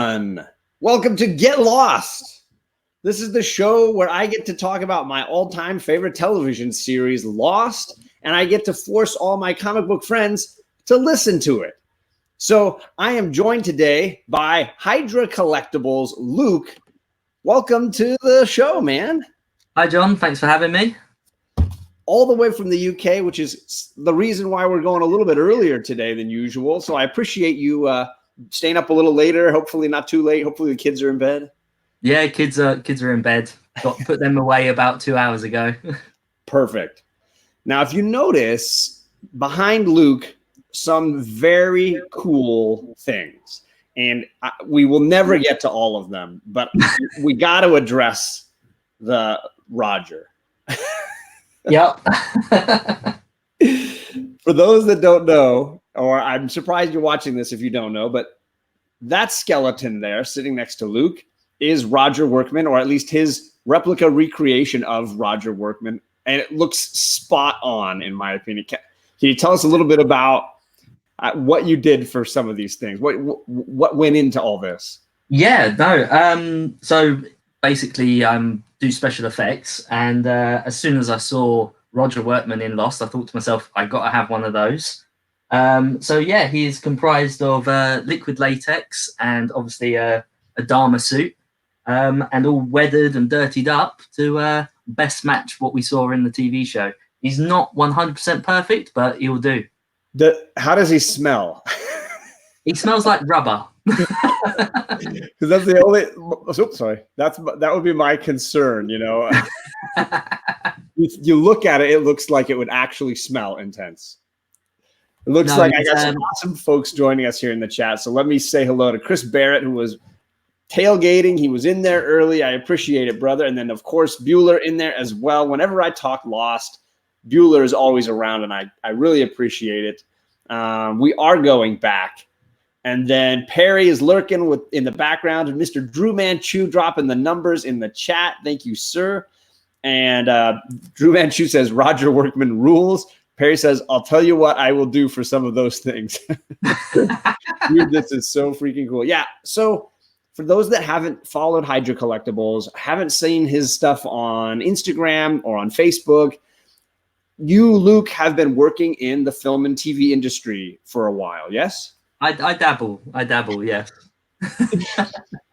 Welcome to Get Lost. This is the show where I get to talk about my all-time favorite television series, Lost, and I get to force all my comic book friends to listen to it. So I am joined today by Hydra Collectables, Luke. Welcome to the show, man. Hi, John. Thanks for having me. All the way from the UK, which is the reason why we're going a little bit earlier today than usual. So I appreciate you staying up a little later. Hopefully not too late. Hopefully the kids are in bed. Yeah, kids are in bed. Put them away about 2 hours ago. Perfect. Now, if you notice behind Luke, some very cool things, and we will never get to all of them, but we got to address the Roger. Yep. For those that don't know, or I'm surprised you're watching this if you don't know, but that skeleton there sitting next to Luke is Roger Workman, or at least his replica recreation of Roger Workman. And it looks spot on, in my opinion. Can you tell us a little bit about what you did for some of these things? What went into all this? Yeah, no. So basically, do special effects. And as soon as I saw Roger Workman in Lost, I thought to myself, I got to have one of those. So yeah, he is comprised of liquid latex and obviously a Dharma suit, and all weathered and dirtied up to best match what we saw in the TV show. He's not 100% perfect, but he'll do. How does he smell? He smells like rubber. Because that's the only. Oops, sorry. That would be my concern. You know, you look at it, it looks like it would actually smell intense. It looks like I got some awesome folks joining us here in the chat. So let me say hello to Chris Barrett, who was tailgating. He was in there early. I appreciate it, brother. And then, of course, Bueller in there as well. Whenever I talk Lost, Bueller is always around, and I really appreciate it. We are going back. And then Perry is lurking in the background, and Mr. Drew Manchu dropping the numbers in the chat. Thank you, sir. And Drew Manchu says, Roger Workman rules. Perry says, I'll tell you what I will do for some of those things. Dude, this is so freaking cool. Yeah, so for those that haven't followed Hydra Collectables, haven't seen his stuff on Instagram or on Facebook, you, Luke, have been working in the film and TV industry for a while, yes? I dabble, yes.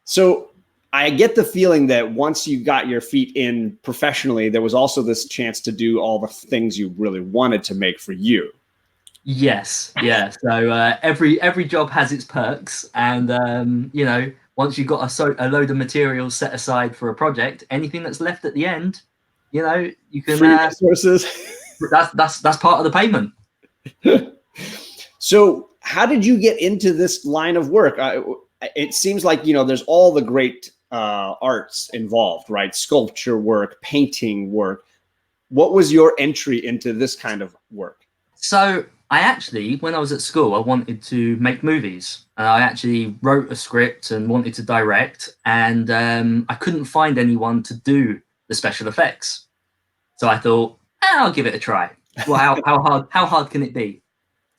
So I get the feeling that once you got your feet in professionally, there was also this chance to do all the things you really wanted to make for you. Yes, yeah. So every job has its perks, and you know, once you've got a load of materials set aside for a project, anything that's left at the end, you know, you can free resources. That's part of the payment. So how did you get into this line of work? It seems like, you know, there's all the great arts involved, right? Sculpture work, painting work. What was your entry into this kind of work? So I actually, when I was at school, I wanted to make movies. I actually wrote a script and wanted to direct, and I couldn't find anyone to do the special effects. So I thought, I'll give it a try. Well, how hard can it be?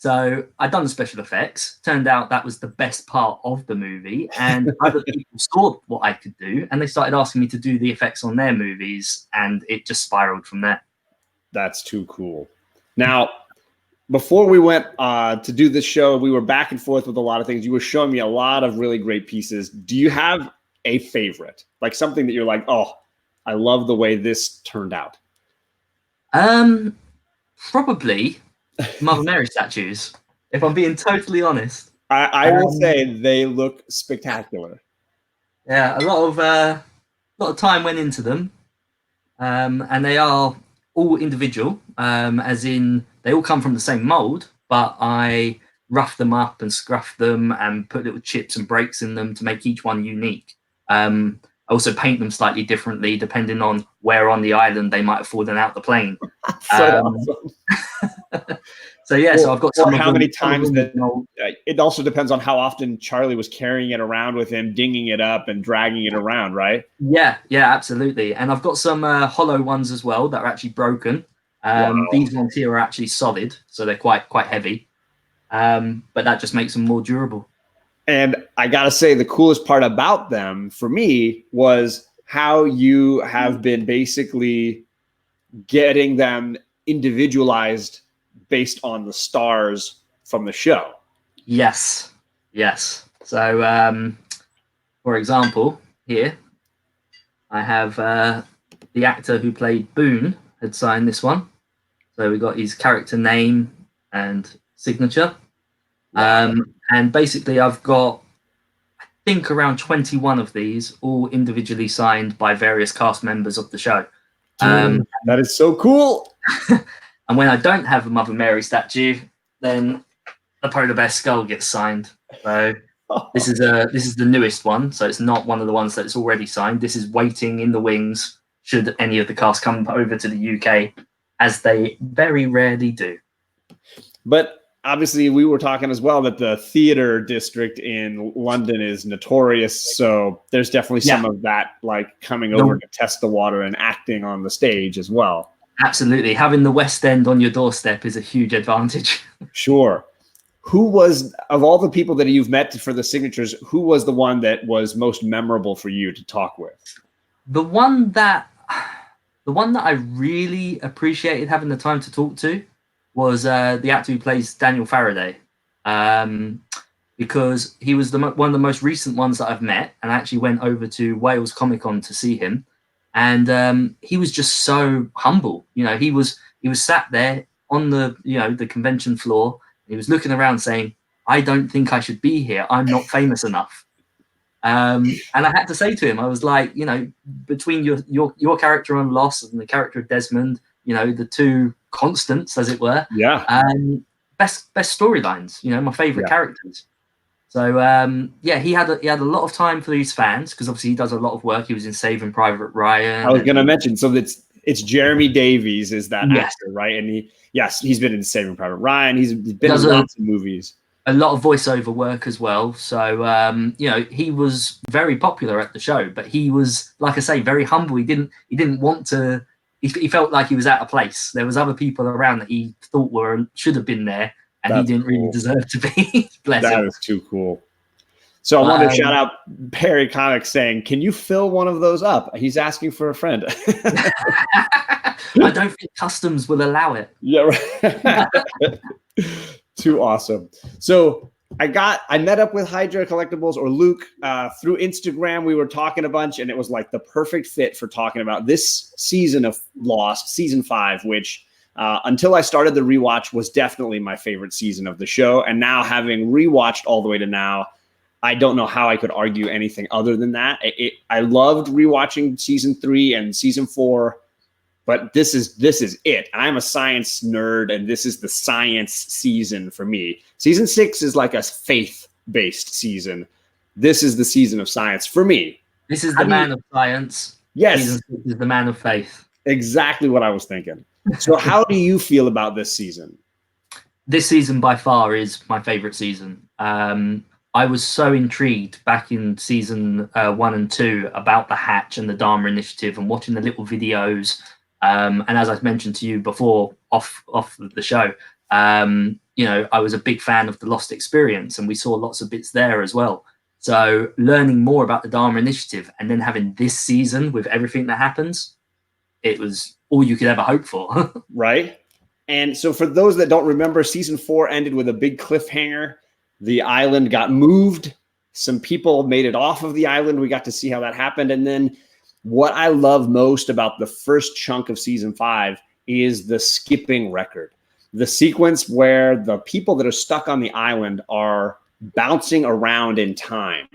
So I'd done the special effects. Turned out that was the best part of the movie, and other people saw what I could do, and they started asking me to do the effects on their movies, and it just spiraled from there. That's too cool. Now, before we went to do this show, we were back and forth with a lot of things. You were showing me a lot of really great pieces. Do you have a favorite, like something that you're like, oh, I love the way this turned out? Probably Mother Mary statues, if I'm being totally honest. I will say they look spectacular. Yeah, a lot of time went into them, and they are all individual, as in they all come from the same mold, but I rough them up and scruff them and put little chips and breaks in them to make each one unique. I also paint them slightly differently depending on where on the island they might have fallen out the plane. Awesome. So yeah, so I've got some. How many times that it also depends on how often Charlie was carrying it around with him, dinging it up and dragging it around, right? Yeah, absolutely. And I've got some hollow ones as well that are actually broken. These ones here are actually solid, so they're quite heavy. But that just makes them more durable. And I got to say, the coolest part about them for me was how you have been basically getting them individualized based on the stars from the show. Yes. So, for example, here I have the actor who played Boone had signed this one. So we got his character name and signature. Wow. And basically I've got, I think, around 21 of these, all individually signed by various cast members of the show. Dude, that is so cool. And when I don't have a Mother Mary statue, then the polar bear skull gets signed. So this is the newest one. So it's not one of the ones that's already signed. This is waiting in the wings should any of the cast come over to the UK, as they very rarely do. But obviously, we were talking as well that the theater district in London is notorious. So there's definitely some of that, like coming over to test the water and acting on the stage as well. Absolutely. Having the West End on your doorstep is a huge advantage. Sure. Who was, of all the people that you've met for the signatures, who was the one that was most memorable for you to talk with? The one that I really appreciated having the time to talk to was the actor who plays Daniel Faraday, because he was one of the most recent ones that I've met, and I actually went over to Wales Comic Con to see him, and he was just so humble. You know, he was sat there on the convention floor. And he was looking around saying, "I don't think I should be here. I'm not famous enough." And I had to say to him, I was like, between your character on Lost and the character of Desmond, the two constants, as it were. Yeah. Best storylines. My favorite characters. So he had a lot of time for these fans, because obviously he does a lot of work. He was in Saving Private Ryan. I was going to mention, so it's Jeremy Davies is that actor, right? And he's been in Saving Private Ryan. He's been in lots of movies. A lot of voiceover work as well. So, he was very popular at the show, but he was, like I say, very humble. He didn't want to, he felt like he was out of place. There was other people around that he thought should have been there, and he didn't really deserve to be. Bless him. That is too cool. So I want to shout out Perry Comics saying, "Can you fill one of those up?" He's asking for a friend. I don't think customs will allow it. Yeah, right. Too awesome. So I met up with Hydra Collectables, or Luke, through Instagram. We were talking a bunch, and it was like the perfect fit for talking about this season of Lost, season 5, which until I started the rewatch was definitely my favorite season of the show. And now, having rewatched all the way to now, I don't know how I could argue anything other than that. I loved rewatching season 3 and season 4. But this is it. I'm a science nerd, and this is the science season for me. Season 6 is like a faith-based season. This is the season of science for me. This is the man of science. Yes. Season 6 is the man of faith. Exactly what I was thinking. So how do you feel about this season? This season by far is my favorite season. I was so intrigued back in season 1 and 2 about the Hatch and the Dharma Initiative, and watching the little videos. And as I've mentioned to you before, off the show, I was a big fan of the Lost experience, and we saw lots of bits there as well. So learning more about the Dharma Initiative, and then having this season with everything that happens, it was all you could ever hope for. Right. And so for those that don't remember, season 4 ended with a big cliffhanger. The island got moved. Some people made it off of the island. We got to see how that happened. And then what I love most about the first chunk of season 5 is the skipping record. The sequence where the people that are stuck on the island are bouncing around in time.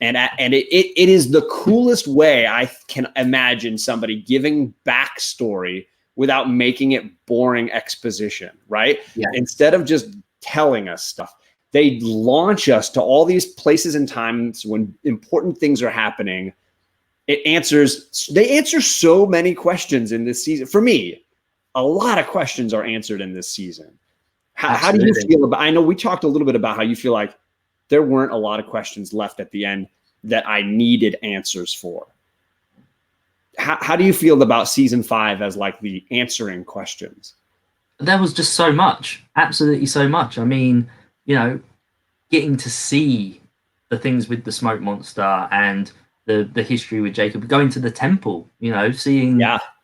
And it is the coolest way I can imagine somebody giving backstory without making it boring exposition, right? Yeah. Instead of just telling us stuff, they launch us to all these places and times when important things are happening. They answer so many questions in this season. For me, a lot of questions are answered in this season. How do you feel about, I know we talked a little bit about how you feel like there weren't a lot of questions left at the end that I needed answers for. How do you feel about season 5 as like the answering questions? There was just so much, absolutely so much. I mean, getting to see the things with the smoke monster and the history with Jacob, going to the temple, you know, seeing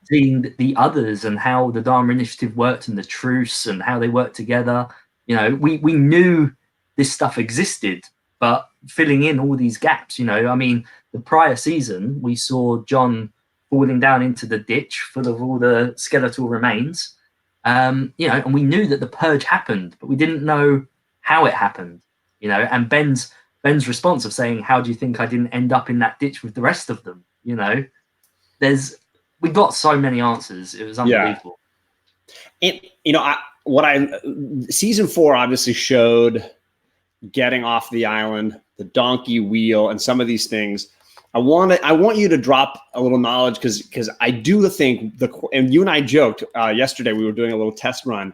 the others and how the Dharma Initiative worked and the truce and how they worked together. You know, we knew this stuff existed, but filling in all these gaps, you know, I mean, the prior season, we saw John falling down into the ditch full of all the skeletal remains, you know, and we knew that the purge happened, but we didn't know how it happened, you know, and Ben's response of saying, how do you think I didn't end up in that ditch with the rest of them? You know, we got so many answers. It was unbelievable. And, you know, season 4 obviously showed getting off the island, the donkey wheel, and some of these things. I want you to drop a little knowledge because I do think and you and I joked yesterday, we were doing a little test run,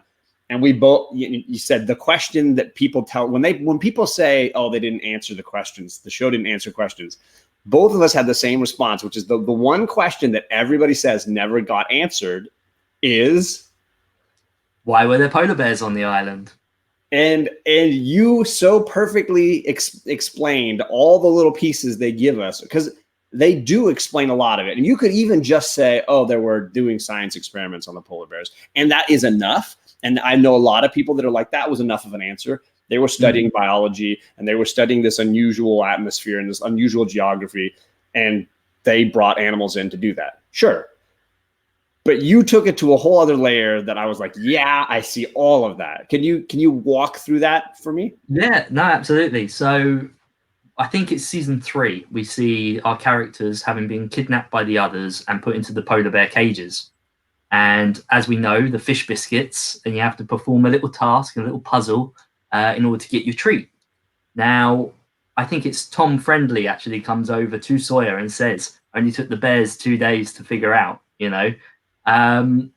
and we both, you said the question that people tell when people say, oh, they didn't answer the questions, the show didn't answer questions, both of us had the same response, which is the one question that everybody says never got answered is, why were there polar bears on the island? And you so perfectly explained all the little pieces they give us, because they do explain a lot of it. And you could even just say, oh, they were doing science experiments on the polar bears. And that is enough. And I know a lot of people that are like, that was enough of an answer. They were studying biology, and they were studying this unusual atmosphere and this unusual geography. And they brought animals in to do that. Sure. But you took it to a whole other layer that I was like, yeah, I see all of that. Can you walk through that for me? Yeah, no, absolutely. So I think it's season 3. We see our characters having been kidnapped by the others and put into the polar bear cages. And as we know, the fish biscuits, and you have to perform a little task, a little puzzle in order to get your treat. Now, I think it's Tom Friendly actually comes over to Sawyer and says, only took the bears 2 days to figure out, you know. And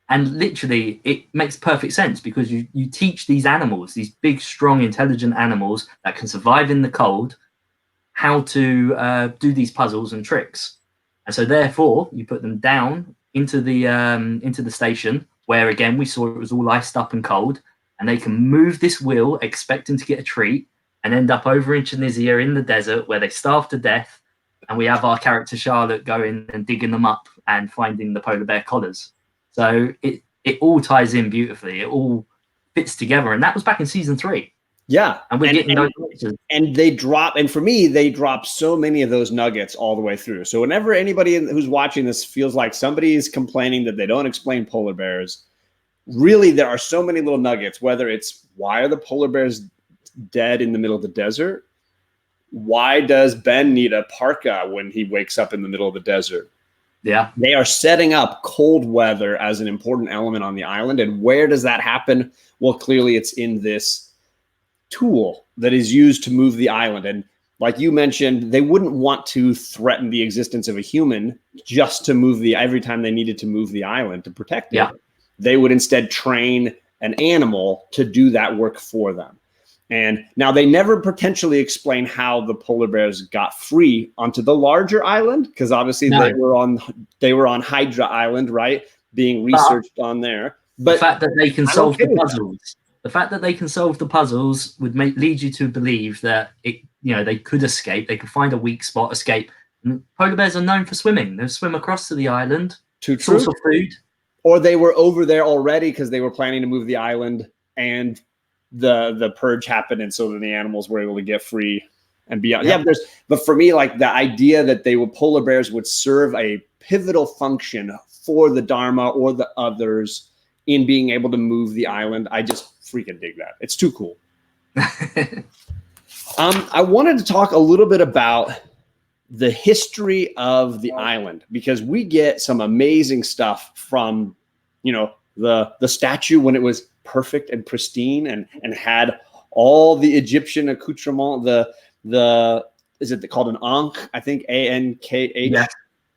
literally it makes perfect sense, because you teach these animals, these big, strong, intelligent animals that can survive in the cold, how to do these puzzles and tricks. And so therefore you put them down into the station, where again we saw it was all iced up and cold, and they can move this wheel expecting to get a treat and end up over in Tunisia in the desert where they starve to death. And we have our character Charlotte going and digging them up and finding the polar bear collars. So it all ties in beautifully. It all fits together. And that was back in season 3. Yeah. And we're getting those. And they drop, and for me, they drop so many of those nuggets all the way through. So whenever anybody who's watching this feels like somebody is complaining that they don't explain polar bears, really there are so many little nuggets, whether it's why are the polar bears dead in the middle of the desert? Why does Ben need a parka when he wakes up in the middle of the desert? Yeah. They are setting up cold weather as an important element on the island. And where does that happen? Well, clearly it's in this tool that is used to move the island. And like you mentioned, they wouldn't want to threaten the existence of a human just to move every time they needed to move the island to protect it. Yeah. They would instead train an animal to do that work for them. And now they never potentially explain how the polar bears got free onto the larger island, because obviously they were on Hydra Island, right? Being researched on there. But the fact that they can solve the puzzles, the fact that they can solve the puzzles would lead you to believe that they could escape. They could find a weak spot, escape. And polar bears are known for swimming. They'll swim across to the island, source of food. Or they were over there already because they were planning to move the island, and the purge happened, and so then the animals were able to get free and beyond. Yeah, but for me, like the idea that polar bears would serve a pivotal function for the Dharma or the others in being able to move the island, I just freaking dig that. It's too cool. I wanted to talk a little bit about the history of the island, because we get some amazing stuff from, the statue when it was perfect and pristine and had all the Egyptian accoutrement, is it called an ankh? I think ANKH.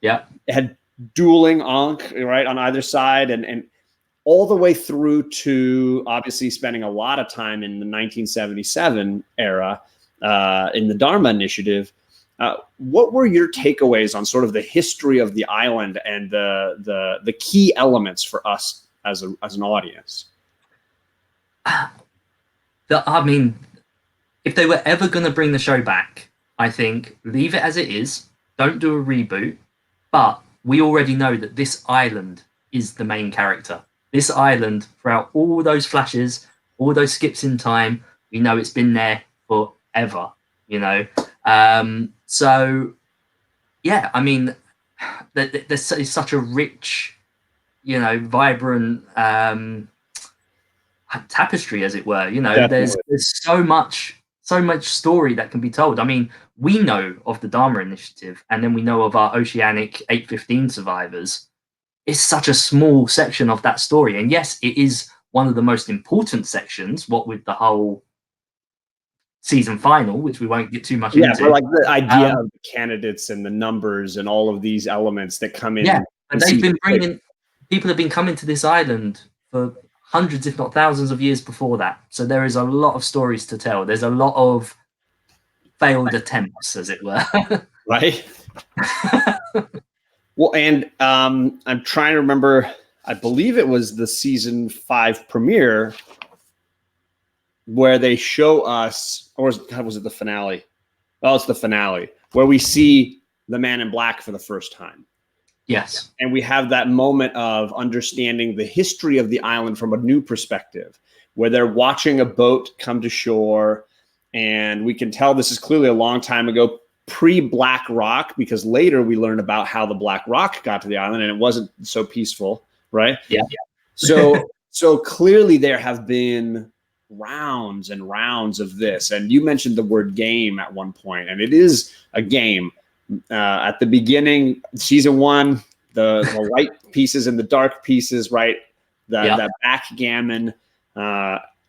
Yeah. It had dueling ankh, right, on either side, and all the way through to obviously spending a lot of time in the 1977 era in the Dharma Initiative. What were your takeaways on sort of the history of the island and the key elements for us as an audience? I mean, if they were ever going to bring the show back, I think leave it as it is. Don't do a reboot. But we already know that this island is the main character. This island, throughout all those flashes, all those skips in time, we know it's been there forever. You know, so yeah. I mean, there's such a rich, you know, vibrant tapestry, as it were. You know, there's so much story that can be told. I mean, we know of the Dharma Initiative, and then we know of our Oceanic 815 survivors. It's such a small section of that story, and yes, it is one of the most important sections. What with the whole season final, which we won't get too much into. But like the idea of the candidates and the numbers and all of these elements that come in. Yeah, and they've been bringing people have been coming to this island for hundreds, if not thousands, of years before that. So there is a lot of stories to tell. There's a lot of failed attempts, as it were. Right. Well, and I'm trying to remember. I believe it was the season 5 premiere where they show us, or was it the finale? Oh, it's the finale where we see the Man in Black for the first time. Yes. And we have that moment of understanding the history of the island from a new perspective, where they're watching a boat come to shore, and we can tell this is clearly a long time ago, pre-Black Rock, because later we learn about how the Black Rock got to the island, and it wasn't so peaceful, right? Yeah. So clearly there have been rounds and rounds of this. And you mentioned the word game at one point, and it is a game. At the beginning, season 1, the light pieces and the dark pieces, right? That backgammon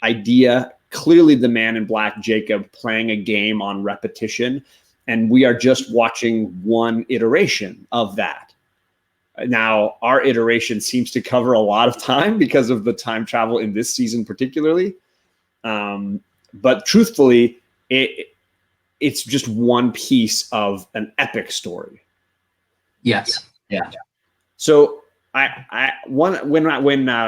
idea. Clearly the Man in Black, Jacob, playing a game on repetition. And we are just watching one iteration of that. Now, our iteration seems to cover a lot of time because of the time travel in this season particularly. But truthfully, it's just one piece of an epic story. Yes. Yeah. So when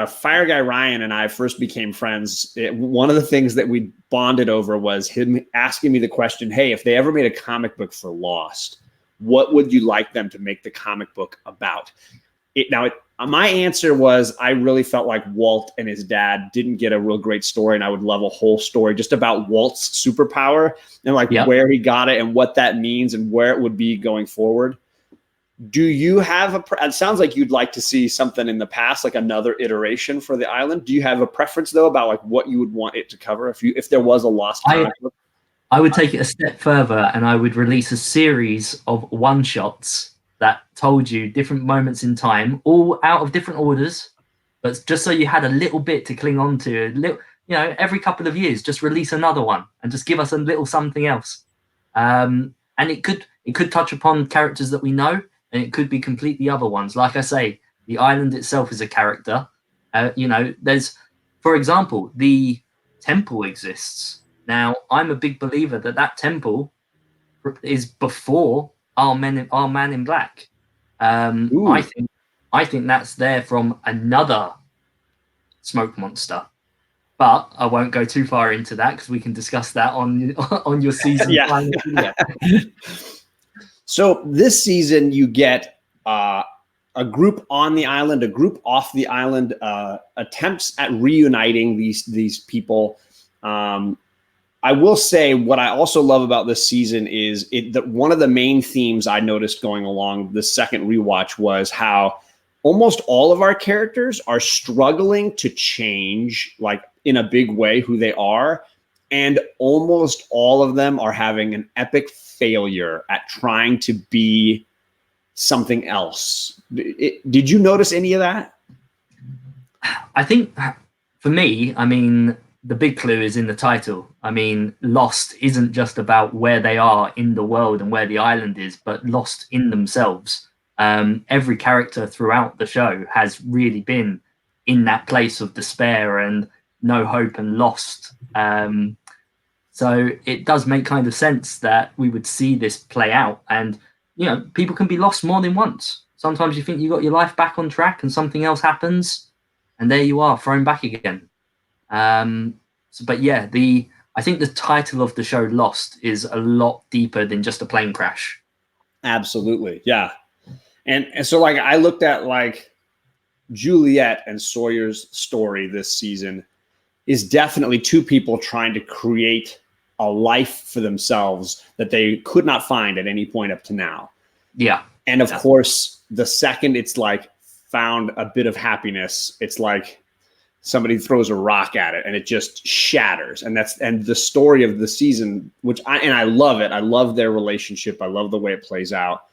Fire Guy Ryan and I first became friends, one of the things that we bonded over was him asking me the question, hey, if they ever made a comic book for Lost, what would you like them to make the comic book about? My answer was I really felt like Walt and his dad didn't get a real great story, and I would love a whole story just about Walt's superpower and where he got it and what that means and where it would be going forward. Do you have it sounds like you'd like to see something in the past, like another iteration for the island. Do you have a preference though about what you would want it to cover if there was a Lost comic book? I would take it a step further, and I would release a series of one-shots that told you different moments in time, all out of different orders, but just so you had a little bit to cling on to. Every couple of years, just release another one and just give us a little something else. And it could touch upon characters that we know, and it could be completely other ones. Like I say, the island itself is a character. There's, for example, the temple exists. Now, I'm a big believer that temple is before our Man in Black. I think that's there from another smoke monster, but I won't go too far into that because we can discuss that on your season. Yeah. So this season you get a group on the island, a group off the island, attempts at reuniting these people. I will say what I also love about this season is that one of the main themes I noticed going along the second rewatch was how almost all of our characters are struggling to change, like in a big way, who they are. And almost all of them are having an epic failure at trying to be something else. Did you notice any of that? I think for me, the big clue is in the title. Lost isn't just about where they are in the world and where the island is, but lost in themselves. Every character throughout the show has really been in that place of despair and no hope and lost. So it does make kind of sense that we would see this play out. And, people can be lost more than once. Sometimes you think you got your life back on track and something else happens, and there you are, thrown back again. But yeah, I think the title of the show, Lost, is a lot deeper than just a plane crash. Absolutely, yeah. And so like I looked at like Juliet and Sawyer's story this season is definitely two people trying to create a life for themselves that they could not find at any point up to now. Yeah. And of course, the second it's like found a bit of happiness, it's like somebody throws a rock at it and it just shatters. And the story of the season, which I love it. I love their relationship. I love the way it plays out,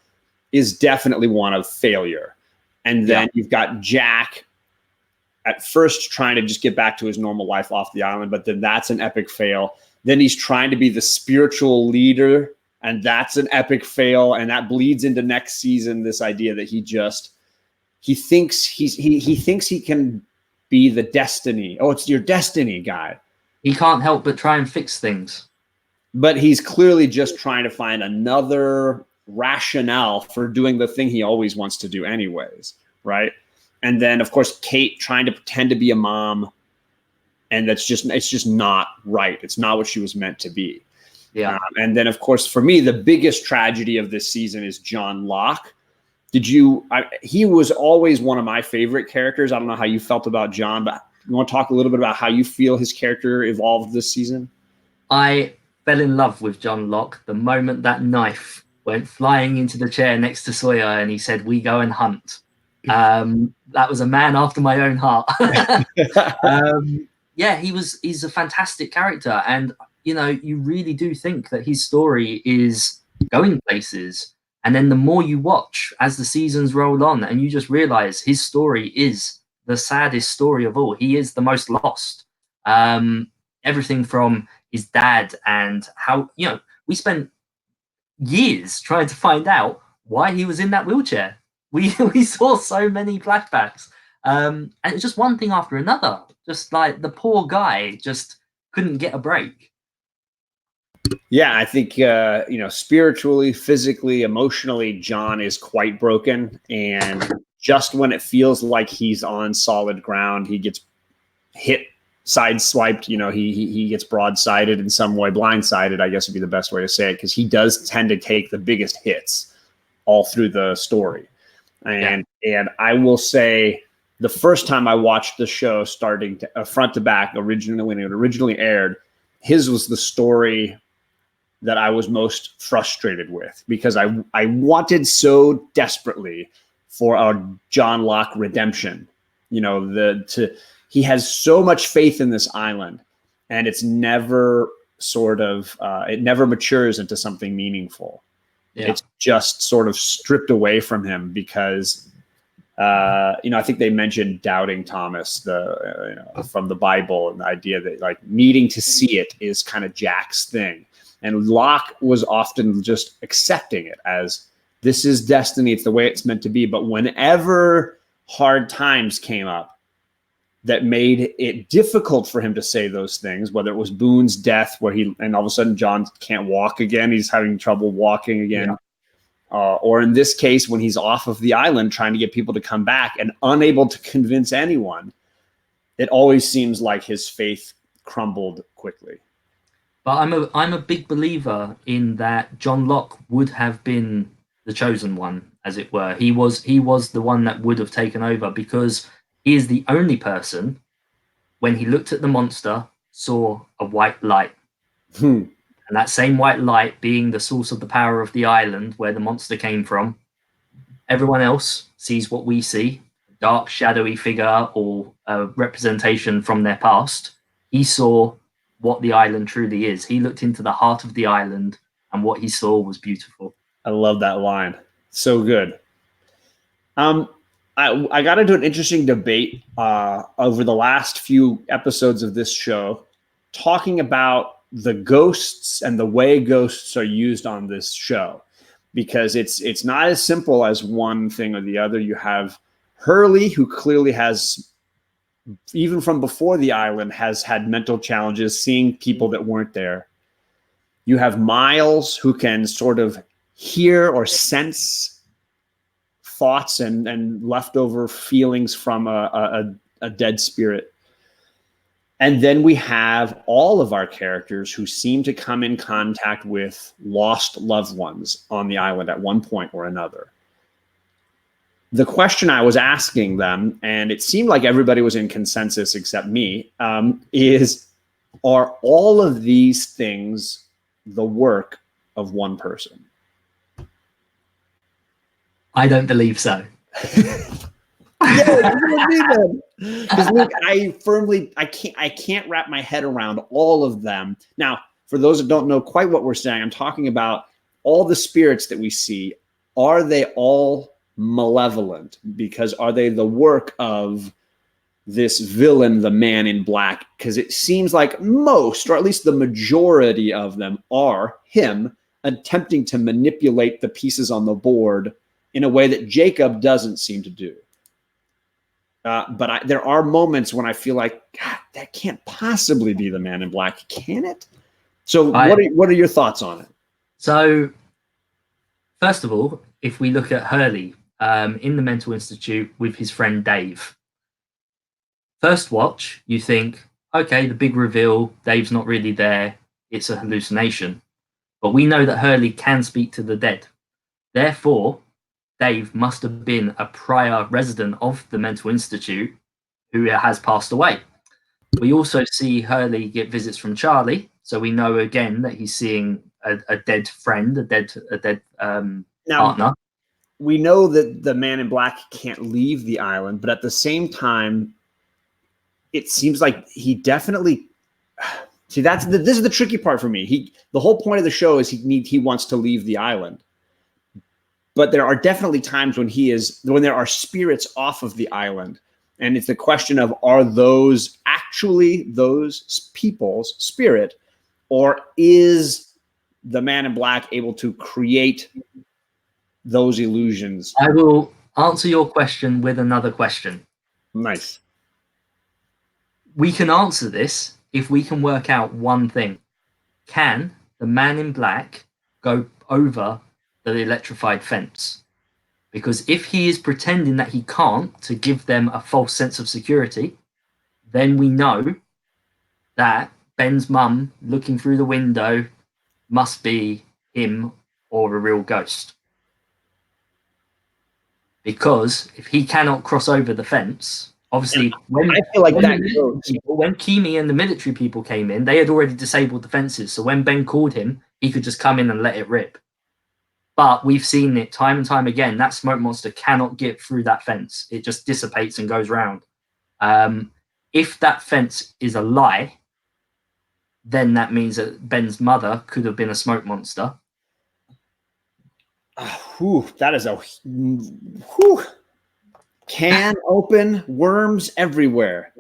is definitely one of failure. And then you've got Jack at first trying to just get back to his normal life off the island, but then that's an epic fail. Then he's trying to be the spiritual leader, and that's an epic fail. And that bleeds into next season, this idea that he thinks he can be the destiny. Oh, it's your destiny guy. He can't help but try and fix things. But he's clearly just trying to find another rationale for doing the thing he always wants to do anyways, right? And then, of course, Kate trying to pretend to be a mom, and it's just not right. It's not what she was meant to be. Yeah. And then, of course, for me, the biggest tragedy of this season is John Locke. He was always one of my favorite characters. I don't know how you felt about John, but you want to talk a little bit about how you feel his character evolved this season? I fell in love with John Locke the moment that knife went flying into the chair next to Sawyer and he said, "We go and hunt." That was a man after my own heart. He's a fantastic character. And, you really do think that his story is going places. And then the more you watch as the seasons roll on and you just realize his story is the saddest story of all. He is the most lost. Everything from his dad and how, we spent years trying to find out why he was in that wheelchair. We saw so many flashbacks. And it's just one thing after another. Just like the poor guy just couldn't get a break. Yeah, I think, spiritually, physically, emotionally, John is quite broken. And just when it feels like he's on solid ground, he gets hit, sideswiped, he gets broadsided in some way, blindsided, I guess would be the best way to say it, because he does tend to take the biggest hits all through the story. And I will say the first time I watched the show starting to front to back originally, when it originally aired, his was the story that I was most frustrated with, because I wanted so desperately for a John Locke redemption. He has so much faith in this island, and it's never it never matures into something meaningful. Yeah. It's just sort of stripped away from him because, I think they mentioned doubting Thomas, from the Bible, and the idea that like needing to see it is kind of Jack's thing. And Locke was often just accepting it as this is destiny. It's the way it's meant to be. But whenever hard times came up that made it difficult for him to say those things, whether it was Boone's death, and all of a sudden John can't walk again, he's having trouble walking again. Yeah. Or in this case, when he's off of the island trying to get people to come back and unable to convince anyone, it always seems like his faith crumbled quickly. But I'm a big believer in that John Locke would have been the chosen one, as it were. He was the one that would have taken over, because he is the only person, when he looked at the monster, saw a white light. And that same white light being the source of the power of the island where the monster came from. Everyone else sees what we see, a dark, shadowy figure or a representation from their past. He saw what the island truly is. He looked into the heart of the island, and what he saw was beautiful. I love that line. So good. I got into an interesting debate over the last few episodes of this show, talking about the ghosts and the way ghosts are used on this show, because it's not as simple as one thing or the other. You have Hurley, who clearly has, even from before the island, has had mental challenges, seeing people that weren't there. You have Miles, who can sort of hear or sense thoughts and leftover feelings from a dead spirit. And then we have all of our characters who seem to come in contact with lost loved ones on the island at one point or another. The question I was asking them, and it seemed like everybody was in consensus except me, is, are all of these things the work of one person? I don't believe so. Yeah, because look, I can't wrap my head around all of them. Now, for those that don't know quite what we're saying, I'm talking about all the spirits that we see. Are they all malevolent? Because are they the work of this villain, the Man in Black? Because it seems like most, or at least the majority of them, are him attempting to manipulate the pieces on the board in a way that Jacob doesn't seem to do. But there are moments when I feel like, God, that can't possibly be the Man in Black, can it? So what are your thoughts on it? So, first of all, if we look at Hurley in the mental institute with his friend Dave, first watch, you think, okay, the big reveal, Dave's not really there, it's a hallucination. But we know that Hurley can speak to the dead. Therefore, Dave must have been a prior resident of the mental institute who has passed away. We also see Hurley get visits from Charlie, so we know again that he's seeing a dead friend, a dead partner. We know that the Man in Black can't leave the island, but at the same time, it seems like he definitely. See, this is the tricky part for me. The whole point of the show is he wants to leave the island. But there are definitely times when there are spirits off of the island. And it's the question of, are those actually those people's spirit, or is the Man in Black able to create those illusions? I will answer your question with another question. Nice. We can answer this if we can work out one thing. Can the Man in Black go over the electrified fence? Because if he is pretending that he can't to give them a false sense of security, then we know that Ben's mum looking through the window must be him or a real ghost. Because if he cannot cross over the fence, obviously, when Kimi and the military people came in, they had already disabled the fences. So when Ben called him, he could just come in and let it rip. But we've seen it time and time again. That smoke monster cannot get through that fence. It just dissipates and goes round. If that fence is a lie, then that means that Ben's mother could have been a smoke monster. That is a can open, worms everywhere.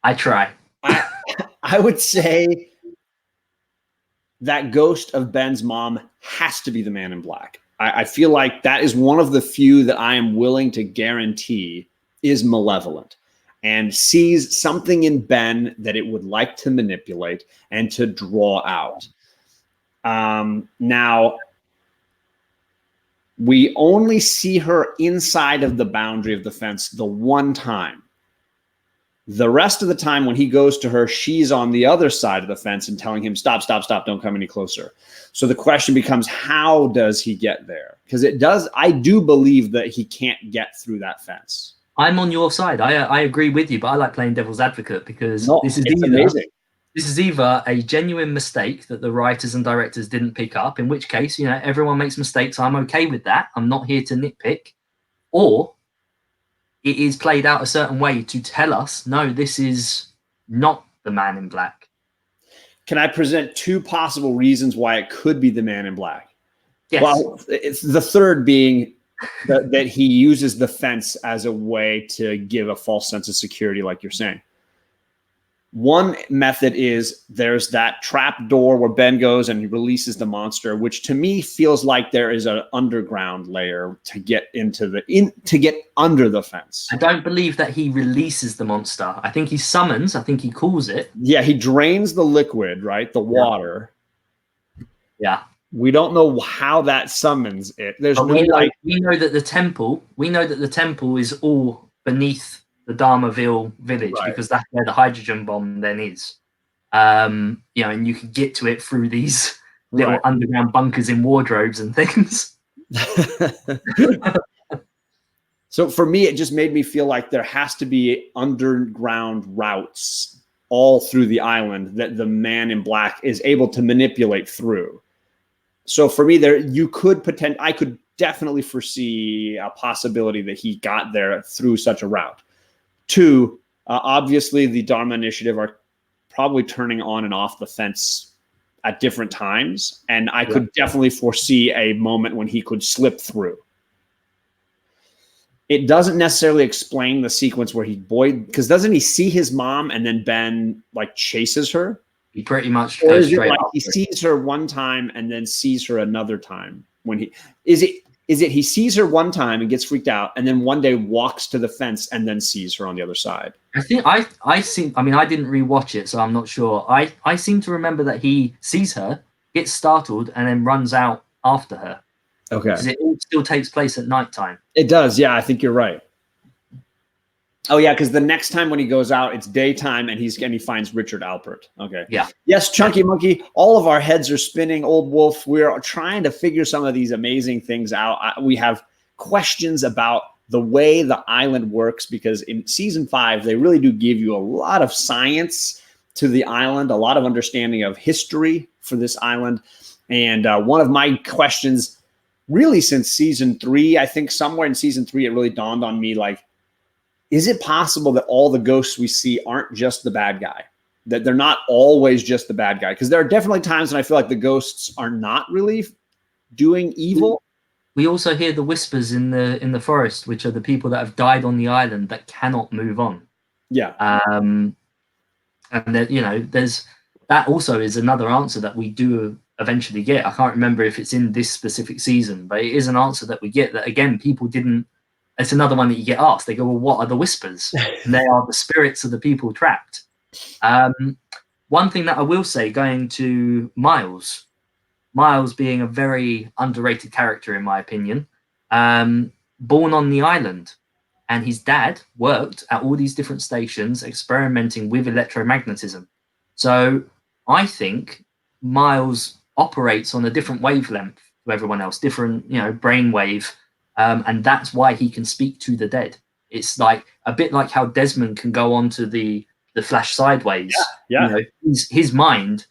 I try. I would say that ghost of Ben's mom has to be the Man in Black. I feel like that is one of the few that I am willing to guarantee is malevolent and sees something in Ben that it would like to manipulate and to draw out. Now, we only see her inside of the boundary of the fence the one time. The rest of the time when he goes to her, she's on the other side of the fence and telling him, stop, stop, stop, don't come any closer. So the question becomes, how does he get there? Because I do believe that he can't get through that fence. I'm on your side. I agree with you, but I like playing devil's advocate because this is either a genuine mistake that the writers and directors didn't pick up, in which case, everyone makes mistakes. I'm okay with that. I'm not here to nitpick. Or it is played out a certain way to tell us, no, this is not the Man in Black. Can I present two possible reasons why it could be the Man in Black? Yes. Well, it's the third being that he uses the fence as a way to give a false sense of security, like you're saying. One method is there's that trap door where Ben goes and he releases the monster, which to me feels like there is an underground layer to get to get under the fence. I don't believe that he releases the monster. I think he summons. I think he calls it. Yeah, he drains the liquid, right? The water. Yeah. We don't know how that summons it. We know that the temple. We know that the temple is all beneath Dharmaville village, Right. because that's where the hydrogen bomb then is. And you can get to it through these little underground bunkers in wardrobes and things. So for me, it just made me feel like there has to be underground routes all through the island that the man in black is able to manipulate through. So for me, I could definitely foresee a possibility that he got there through such a route. Two, obviously the Dharma Initiative are probably turning on and off the fence at different times. And I could definitely foresee a moment when he could slip through. It doesn't necessarily explain the sequence where because doesn't he see his mom and then Ben like chases her? He pretty much goes straight up. He sees her one time and then sees her another time when he sees her one time and gets freaked out and then one day walks to the fence and then sees her on the other side. I think I didn't rewatch it, so I'm not sure. I seem to remember that he sees her, gets startled, and then runs out after her. Okay. Because it all still takes place at nighttime. It does, yeah. I think you're right. Oh yeah, because the next time when he goes out, it's daytime, and he finds Richard Alpert. Okay. Yeah. Yes, Chunky Monkey. All of our heads are spinning. Old Wolf. We're trying to figure some of these amazing things out. We have questions about the way the island works because in season 5, they really do give you a lot of science to the island, a lot of understanding of history for this island, and one of my questions. Really, since season 3, I think somewhere in season 3, it really dawned on me, like, is it possible that all the ghosts we see aren't just the bad guy? That they're not always just the bad guy? Because there are definitely times when I feel like the ghosts are not really doing evil. We also hear the whispers in the forest, which are the people that have died on the island that cannot move on. Yeah. And that, there's that also is another answer that we do eventually get. I can't remember if it's in this specific season, but it is an answer that we get that, again, people didn't. It's another one that you get asked. They go, well, what are the whispers? And they are the spirits of the people trapped. One thing that I will say, going to Miles being a very underrated character, in my opinion, born on the island. And his dad worked at all these different stations experimenting with electromagnetism. So I think Miles operates on a different wavelength to everyone else, different, brainwave, and that's why he can speak to the dead. It's like a bit like how Desmond can go on to the flash sideways. Yeah. His mind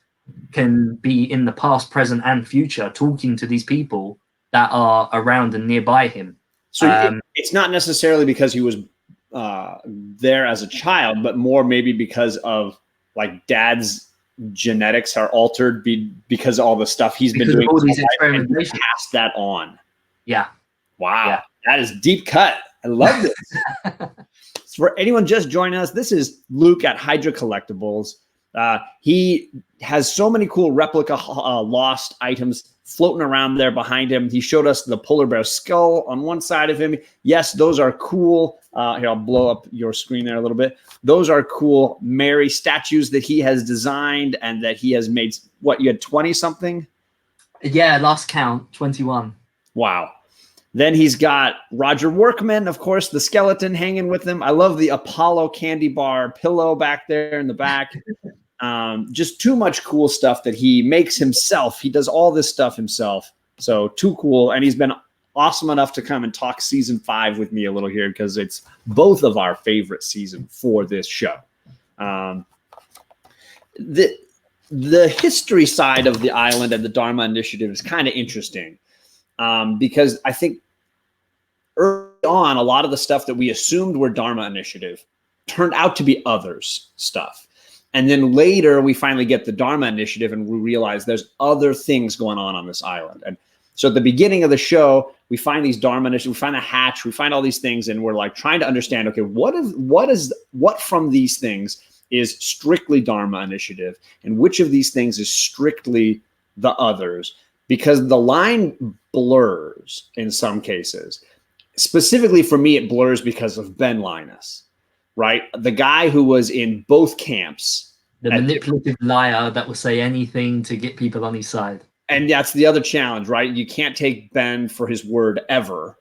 can be in the past, present, and future, talking to these people that are around and nearby him. So it's not necessarily because he was there as a child, but more maybe because of like dad's genetics are altered because of all the stuff he's been doing. All these experimentations. Pass that on. Yeah. Wow. Yeah. That is deep cut. I love this. For anyone just joining us, this is Luke at Hydra Collectables. He has so many cool replica lost items floating around there behind him. He showed us the polar bear skull on one side of him. Yes, those are cool. Here, I'll blow up your screen there a little bit. Those are cool Mary statues that he has designed and that he has made. What, you had 20 something? Yeah, last count, 21. Wow. Then he's got Roger Workman, of course, the skeleton hanging with him. I love the Apollo candy bar pillow back there in the back. Just too much cool stuff that he makes himself. He does all this stuff himself. So too cool. And he's been awesome enough to come and talk season 5 with me a little here because it's both of our favorite season for this show. The history side of the island and the Dharma Initiative is kind of interesting. Because I think early on, a lot of the stuff that we assumed were Dharma Initiative turned out to be others stuff. And then later we finally get the Dharma Initiative and we realize there's other things going on this island. And so at the beginning of the show, we find these Dharma Initiatives, we find a hatch, we find all these things, and we're like trying to understand, okay, what from these things is strictly Dharma Initiative and which of these things is strictly the others? Because the line blurs in some cases. Specifically for me, it blurs because of Ben Linus, right? The guy who was in both camps. The manipulative liar that will say anything to get people on his side. And that's the other challenge, right? You can't take Ben for his word ever,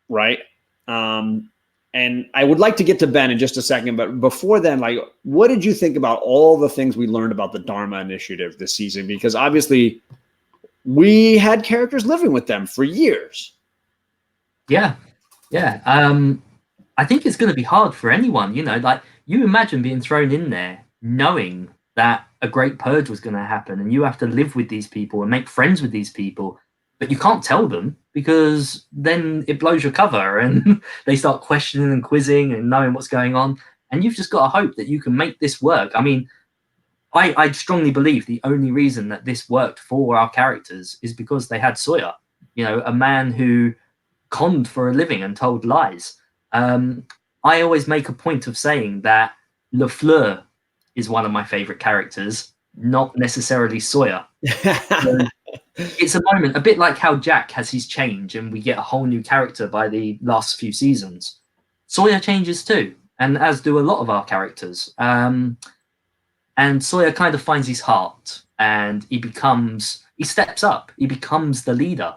right? And I would like to get to Ben in just a second, but before then, like, what did you think about all the things we learned about the Dharma Initiative this season? Because obviously we had characters living with them for years. Yeah. I think it's going to be hard for anyone, like you imagine being thrown in there knowing that a great purge was going to happen and you have to live with these people and make friends with these people, but you can't tell them because then it blows your cover and they start questioning and quizzing and knowing what's going on. And you've just got to hope that you can make this work. I mean, I strongly believe the only reason that this worked for our characters is because they had Sawyer, a man who conned for a living and told lies. I always make a point of saying that LaFleur is one of my favorite characters, not necessarily Sawyer. So it's a moment, a bit like how Jack has his change and we get a whole new character by the last few seasons. Sawyer changes too, and as do a lot of our characters. And Sawyer kind of finds his heart and he steps up, he becomes the leader,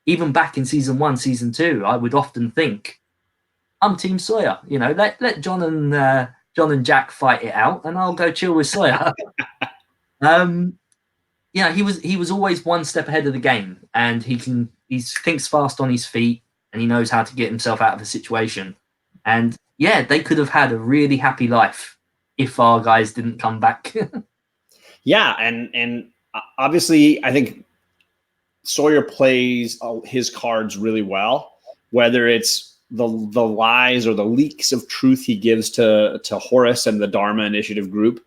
even back in season 1, season 2, I would often think, I'm Team Sawyer. Let John and Jack fight it out, and I'll go chill with Sawyer. He was always one step ahead of the game, and he thinks fast on his feet, and he knows how to get himself out of a situation. And yeah, they could have had a really happy life if our guys didn't come back. Yeah, and obviously, I think Sawyer plays his cards really well, whether it's the lies or the leaks of truth he gives to Horace and the Dharma Initiative group,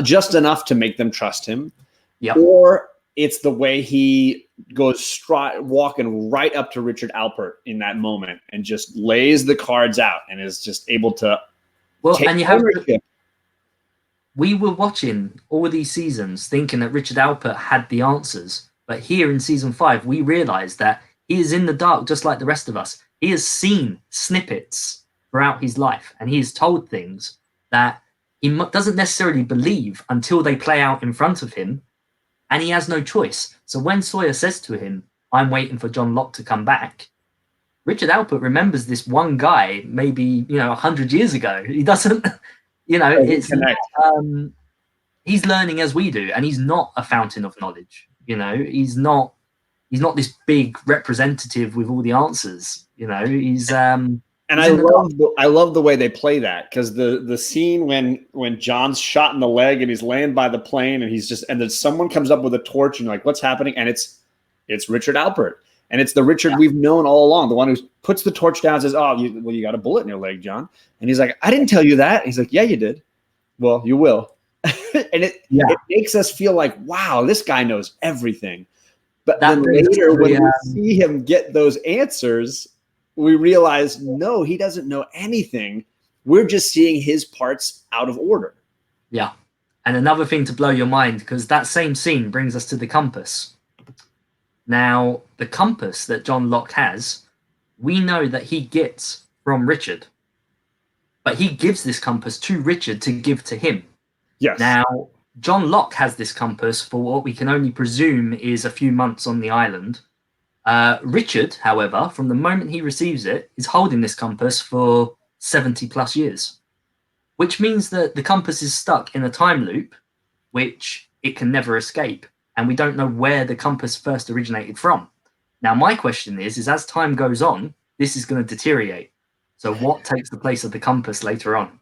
just enough to make them trust him. Yep. Or it's the way he goes walking right up to Richard Alpert in that moment and just lays the cards out and is just able to take ownership. We were watching all these seasons thinking that Richard Alpert had the answers. But here in season 5, we realize that he is in the dark just like the rest of us. He has seen snippets throughout his life, and he is told things that he doesn't necessarily believe until they play out in front of him, and he has no choice. So when Sawyer says to him, I'm waiting for John Locke to come back, Richard Alpert remembers this one guy maybe 100 years ago. He doesn't, he's learning as we do, and he's not a fountain of knowledge. He's not this big representative with all the answers. He's and I love the way they play that, because the scene when John's shot in the leg and he's laying by the plane and then someone comes up with a torch and you're like, what's happening? And it's Richard Alpert, and it's the Richard we've known all along, the one who puts the torch down and says, oh, you got a bullet in your leg, John. And he's like, I didn't tell you that. And he's like, yeah, you did. Well, you will. And it makes us feel like, wow, this guy knows everything. But then later, when we see him get those answers, we realize, no, he doesn't know anything. We're just seeing his parts out of order. Yeah. And another thing to blow your mind, because that same scene brings us to the compass. Now, the compass that John Locke has, we know that he gets from Richard. But he gives this compass to Richard to give to him. Yes. Now, John Locke has this compass for what we can only presume is a few months on the island. Richard, however, from the moment he receives it, is holding this compass for 70 plus years, which means that the compass is stuck in a time loop, which it can never escape. And we don't know where the compass first originated from. Now, my question is as time goes on, this is going to deteriorate. So what takes the place of the compass later on?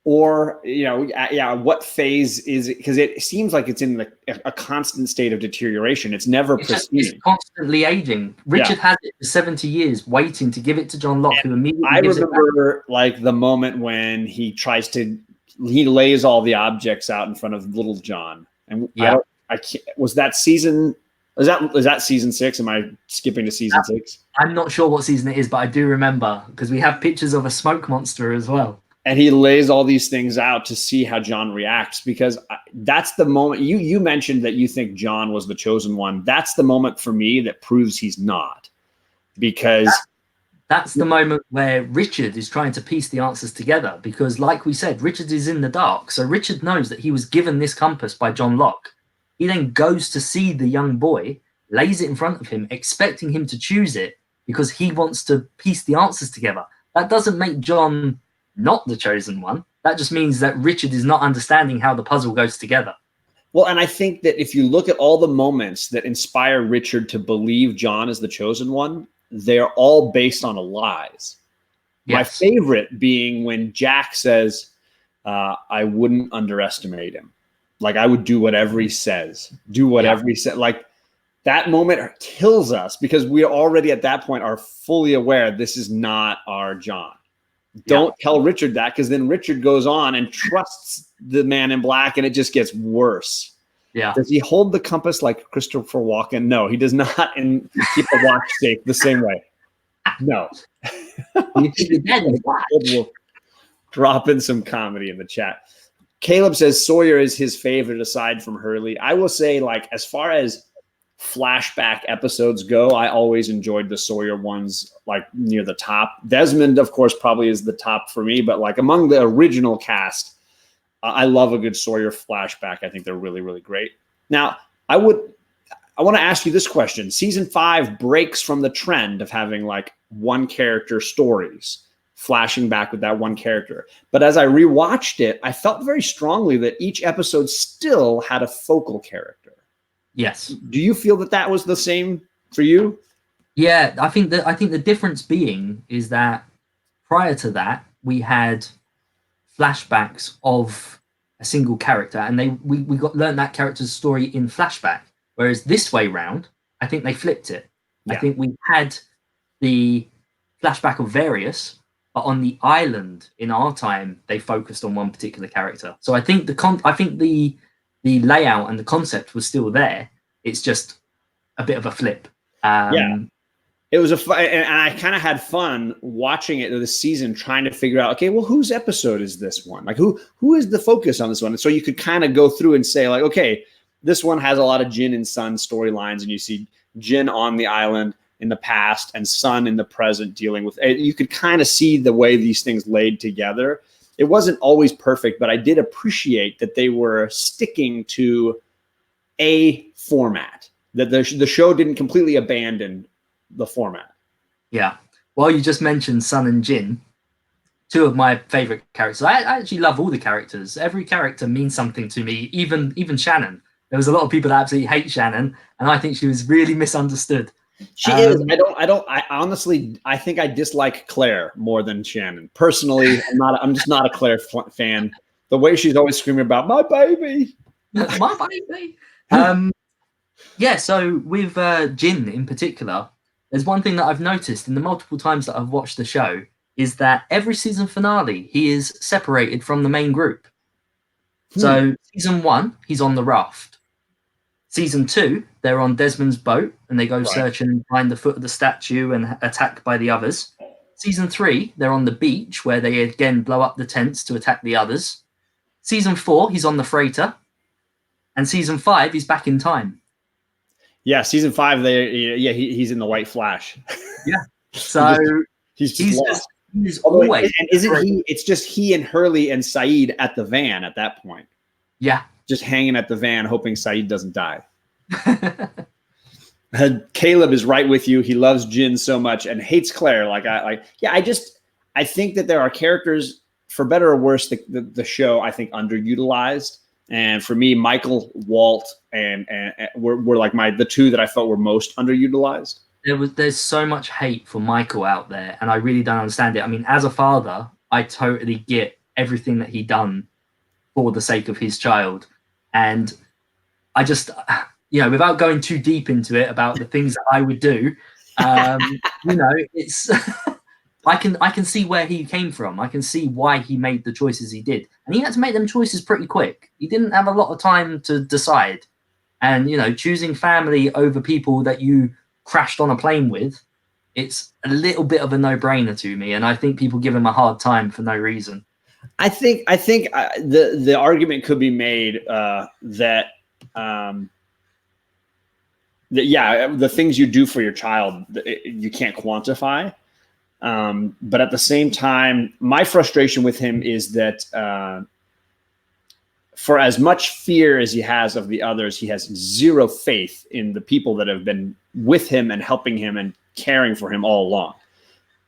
Or, what phase is it? Because it seems like it's in a constant state of deterioration. It's never pristine. It's constantly aging. Richard has it for 70 years, waiting to give it to John Locke, who immediately gives it back. I remember, like, the moment when he lays all the objects out in front of Little John. And was that season? Is that season 6? Am I skipping to season 6? I'm not sure what season it is, but I do remember because we have pictures of a smoke monster as well. And he lays all these things out to see how John reacts, because that's the moment. You mentioned that you think John was the chosen one. That's the moment for me that proves he's not, because that's the moment where Richard is trying to piece the answers together, because like we said, Richard is in the dark. So Richard knows that he was given this compass by John Locke. He then goes to see the young boy, lays it in front of him, expecting him to choose it. because he wants to piece the answers together. That doesn't make John not the chosen one. That just means that Richard is not understanding how the puzzle goes together. Well, and I think that if you look at all the moments that inspire Richard to believe John is the chosen one, they're all based on lies. Yes. My favorite being when Jack says, I wouldn't underestimate him. Like, I would do whatever he says, he said. Like, that moment kills us because we already at that point are fully aware this is not our John. Don't tell Richard that, because then Richard goes on and trusts the man in black, and it just gets worse. Yeah. Does he hold the compass like Christopher Walken? No, he does not, and keep the watch safe the same way. No. We'll drop in some comedy in the chat. Caleb says Sawyer is his favorite aside from Hurley. I will say, like, as far as flashback episodes go, I always enjoyed the Sawyer ones, like, near the top. Desmond, of course, probably is the top for me, but like among the original cast, I love a good Sawyer flashback. I think they're really, really great. Now, I want to ask you this question. Season 5 breaks from the trend of having like one character stories, flashing back with that one character. But as I rewatched it, I felt very strongly that each episode still had a focal character. Yes. Do you feel that that was the same for you? Yeah, I think the difference being is that prior to that, we had flashbacks of a single character, and we learned that character's story in flashback. Whereas this way round, I think they flipped it. Yeah. I think we had the flashback of various, but on the island in our time, they focused on one particular character. So I think the layout and the concept was still there. It's just a bit of a flip. It was and I kind of had fun watching it this season, trying to figure out, okay, well, whose episode is this one? Like, who is the focus on this one? And so you could kind of go through and say, like, okay, this one has a lot of Jin and Sun storylines, and you see Jin on the island in the past and Sun in the present dealing with it. You could kind of see the way these things laid together. It wasn't always perfect, but I did appreciate that they were sticking to a format, that the show didn't completely abandon the format. Yeah. Well, you just mentioned Sun and Jin, two of my favorite characters. I actually love all the characters. Every character means something to me, even Shannon. There was a lot of people that absolutely hate Shannon, and I think she was really misunderstood. She is. I honestly, I think I dislike Claire more than Shannon. Personally, I'm just not a Claire fan. The way she's always screaming about my baby. My baby. Yeah, so with Jin in particular, there's one thing that I've noticed in the multiple times that I've watched the show is that every season finale, he is separated from the main group. So season 1, he's on the raft. Season 2, they're on Desmond's boat and they go searching behind the foot of the statue and attacked by the others. Season 3, they're on the beach where they again blow up the tents to attack the others. Season 4, he's on the freighter. And season 5, he's back in time. Yeah, season 5, he's in the White Flash. Yeah. So he's always. And isn't he? It's just he and Hurley and Saeed at the van at that point. Yeah. Just hanging at the van, hoping Saeed doesn't die. Caleb is right with you. He loves Jin so much and hates Claire. I think that there are characters, for better or worse, the show, I think, underutilized. And for me, Michael, Walt, and were like the two that I felt were most underutilized. There's so much hate for Michael out there, and I really don't understand it. I mean, as a father, I totally get everything that he done for the sake of his child. And I just, without going too deep into it about the things that I would do, it's I can see where he came from. I can see why he made the choices he did. And he had to make them choices pretty quick. He didn't have a lot of time to decide. And, choosing family over people that you crashed on a plane with, it's a little bit of a no-brainer to me. And I think people give him a hard time for no reason. I think the argument could be made that the things you do for your child, you can't quantify. But at the same time, my frustration with him is that for as much fear as he has of the others, he has zero faith in the people that have been with him and helping him and caring for him all along.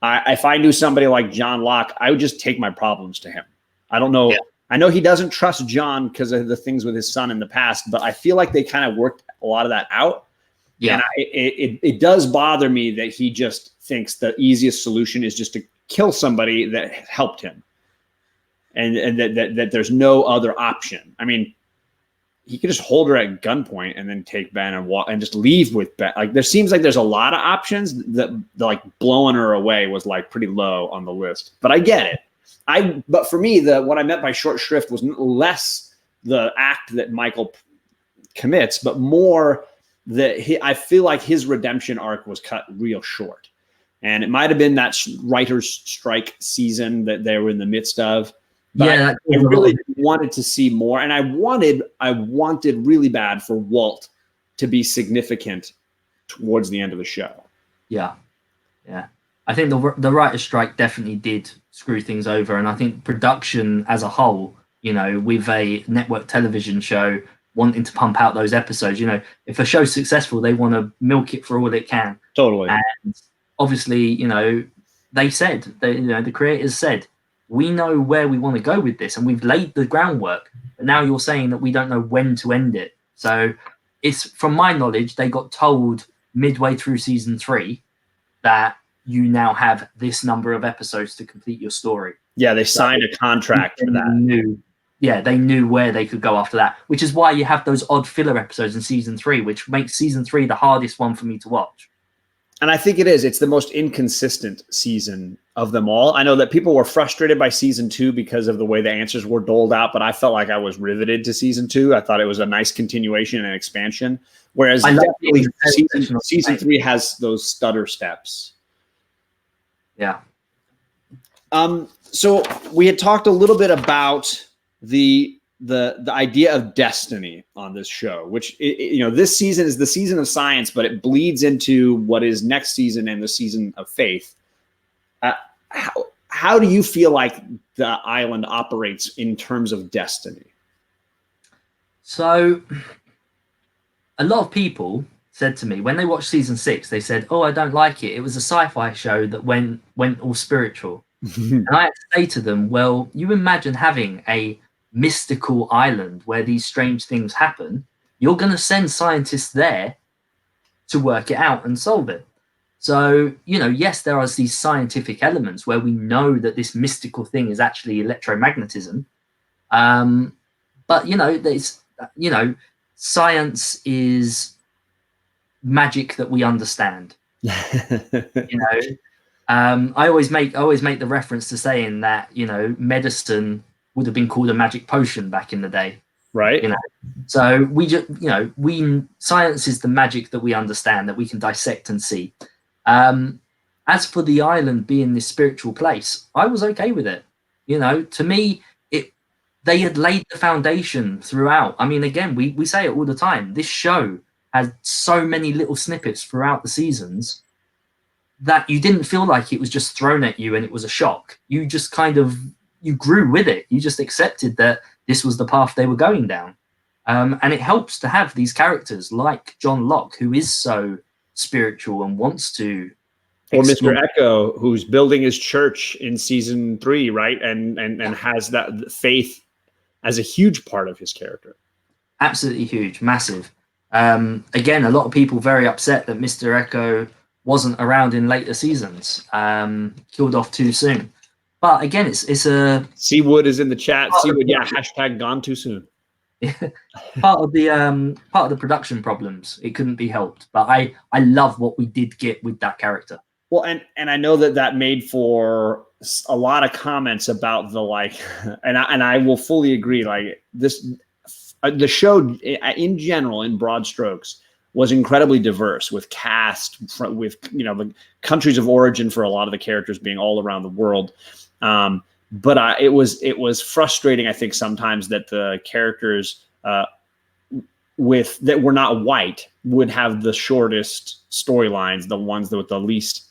If I knew somebody like John Locke, I would just take my problems to him. I don't know. Yeah. I know he doesn't trust John because of the things with his son in the past, but I feel like they kind of worked a lot of that out. Yeah. And it does bother me that he just thinks the easiest solution is just to kill somebody that helped him. And that there's no other option. I mean, he could just hold her at gunpoint and then take Ben and walk and just leave with Ben. Like, there seems like there's a lot of options that like blowing her away was like pretty low on the list. But I get it. But for me, what I meant by short shrift was less the act that Michael commits, but more that I feel like his redemption arc was cut real short. And it might have been that writer's strike season that they were in the midst of. But yeah, I really wanted to see more, and I wanted really bad for Walt to be significant towards the end of the show. Yeah. I think the writer's strike definitely did screw things over, and I think production as a whole, with a network television show wanting to pump out those episodes, if a show's successful, they want to milk it for all it can. Totally. And obviously, they said, the creators said, we know where we want to go with this, and we've laid the groundwork. But now you're saying that we don't know when to end it. So it's, from my knowledge, they got told midway through season 3 that you now have this number of episodes to complete your story. Yeah, they signed a contract for that. They knew where they could go after that, which is why you have those odd filler episodes in season 3, which makes season 3 the hardest one for me to watch. And I think it is. It's the most inconsistent season of them all. I know that people were frustrated by season 2 because of the way the answers were doled out, but I felt like I was riveted to season 2. I thought it was a nice continuation and expansion. Whereas definitely season 3 has those stutter steps. Yeah. So we had talked a little bit about the idea of destiny on this show, which, this season is the season of science, but it bleeds into what is next season and the season of faith. How do you feel like the island operates in terms of destiny? So a lot of people said to me when they watched season 6, they said, "Oh, I don't like it. It was a sci-fi show that went all spiritual." And I had to say to them, well, you imagine having a mystical island where these strange things happen. You're going to send scientists there to work it out and solve it. So, yes, there are these scientific elements where we know that this mystical thing is actually electromagnetism. But, science is magic that we understand. I always make the reference to saying that, medicine would have been called a magic potion back in the day. Right. So we just, science is the magic that we understand, that we can dissect and see. As for the island being this spiritual place, I was okay with it. To me, they had laid the foundation throughout. I mean, again, we say it all the time. This show has so many little snippets throughout the seasons that you didn't feel like it was just thrown at you and it was a shock. You just you grew with it. You just accepted that this was the path they were going down. And it helps to have these characters like John Locke, who is so spiritual and wants to. Or Mr. Echo, who's building his church in season 3, right? And has that faith as a huge part of his character. Absolutely huge, massive. Again, a lot of people very upset that Mr. Echo wasn't around in later seasons, killed off too soon. But again, it's a Seawood is in the chat. Seawood, hashtag gone too soon. part of the production problems. It couldn't be helped. But I love what we did get with that character. Well, and I know that made for a lot of comments about the and I will fully agree. Like this, the show in general, in broad strokes, was incredibly diverse with cast, with the countries of origin for a lot of the characters being all around the world. But it was frustrating, I think, sometimes that the characters that were not white would have the shortest storylines, the ones with the least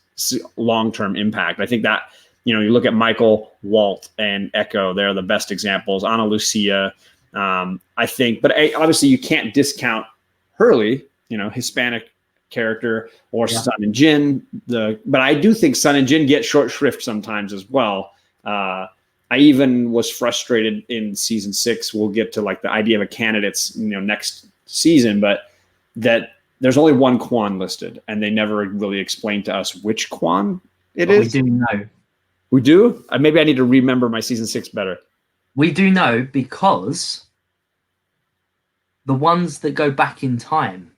long-term impact. I think that you look at Michael, Walt, and Echo; they're the best examples. Ana Lucia, I think, but obviously you can't discount Hurley. Hispanic character, or Sun and Jin. But I do think Sun and Jin get short shrift sometimes as well. I even was frustrated in season 6. We'll get to like the idea of a candidate's next season, but that there's only one Quan listed, and they never really explained to us which Quan it is. We do know. We do? Maybe I need to remember my season 6 better. We do know because the ones that go back in time,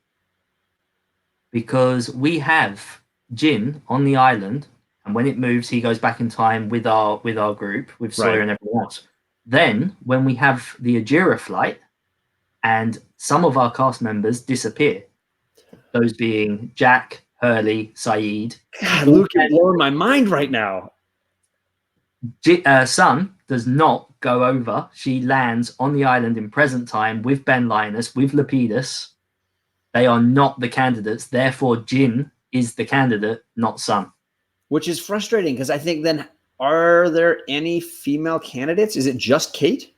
because we have Jin on the island, and when it moves, he goes back in time with our group, with Sawyer and everyone else. Then, when we have the Ajira flight, and some of our cast members disappear, those being Jack, Hurley, Saeed. God, Luke, you're blowing my mind right now. Sun does not go over. She lands on the island in present time with Ben Linus, with Lapidus. They are not the candidates. Therefore, Jin is the candidate, not Sun. Which is frustrating, because I think then, are there any female candidates? Is it just Kate?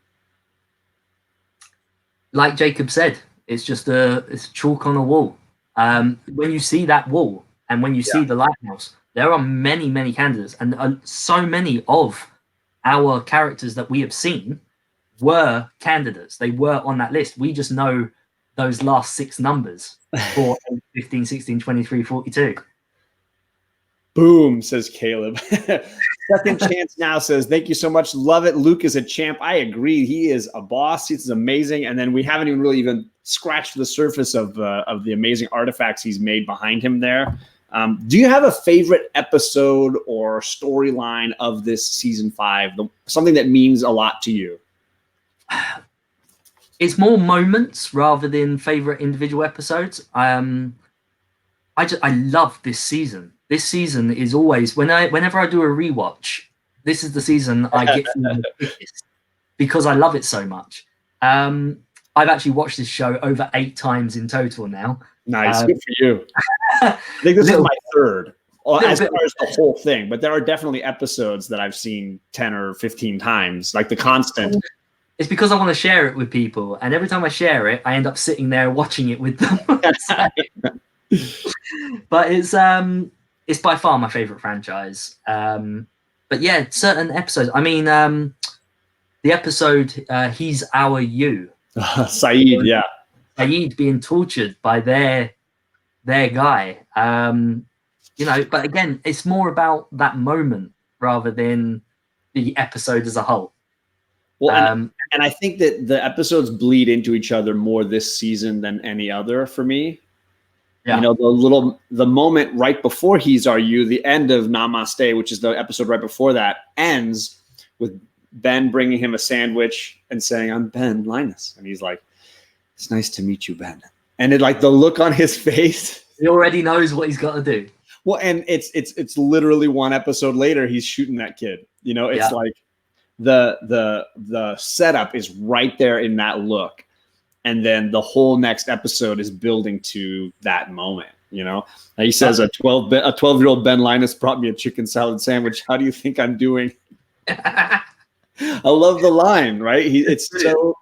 Like Jacob said, it's just it's chalk on a wall. When you see that wall and when you see the lighthouse, there are many, many candidates, and so many of our characters that we have seen were candidates. They were on that list. We just know those last 6 numbers, 4, 8, 15, 16, 23, 42. Boom, says Caleb. Second Chance Now says, thank you so much. Love it. Luke is a champ. I agree. He is a boss. He's amazing. And then we haven't even really scratched the surface of the amazing artifacts he's made behind him there. Do you have a favorite episode or storyline of this season 5? Something that means a lot to you? It's more moments rather than favorite individual episodes. I love this season. This season is always whenever I do a rewatch, this is the season I get the quickest because I love it so much. I've actually watched this show over 8 times in total now. Nice, good for you. I think this is my 3rd, as far as the whole thing. But there are definitely episodes that I've seen 10 or 15 times, like The Constant. It's because I want to share it with people, and every time I share it, I end up sitting there watching it with them. But it's by far my favorite franchise. But yeah, certain episodes. I mean, the episode "He's Our You," Saeed, yeah, Saeed being tortured by their guy. But again, it's more about that moment rather than the episode as a whole. Well, and I think that the episodes bleed into each other more this season than any other for me. Yeah. The moment right before He's Our You, the end of Namaste, which is the episode right before that, ends with Ben bringing him a sandwich and saying, "I'm Ben Linus," and he's like, "It's nice to meet you, Ben." And the look on his face, he already knows what he's got to do. Well, and it's literally 1 episode later he's shooting that kid. It's like the setup is right there in that look. And then the whole next episode is building to that moment, He says, a 12-year-old Ben Linus brought me a chicken salad sandwich. How do you think I'm doing? I love the line, right?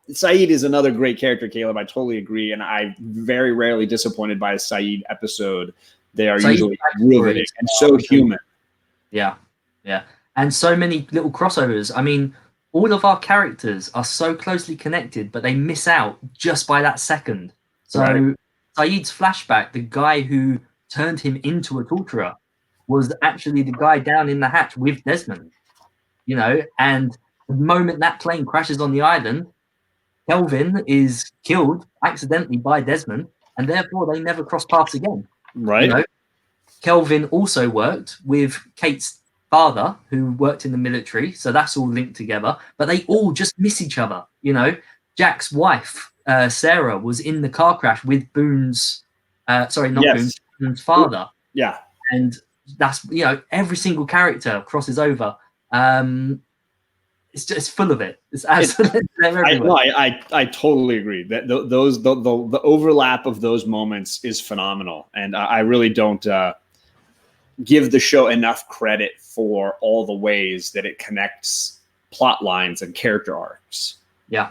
Saeed is another great character, Caleb. I totally agree. And I'm very rarely disappointed by a Saeed episode. They are usually riveting and so human. Yeah. Yeah. And so many little crossovers. I mean, all of our characters are so closely connected, but they miss out just by that second. So Saeed's flashback, the guy who turned him into a torturer, was actually the guy down in the hatch with Desmond. And the moment that plane crashes on the island, Kelvin is killed accidentally by Desmond, and therefore they never cross paths again. Right. Kelvin also worked with Kate's father, who worked in the military, so that's all linked together, but they all just miss each other. Jack's wife, Sarah, was in the car crash with Boone's Boone's father. Yeah. And that's every single character crosses over. It's just full of it. It's absolutely I totally agree that the overlap of those moments is phenomenal, and I really don't give the show enough credit for all the ways that it connects plot lines and character arcs. Yeah.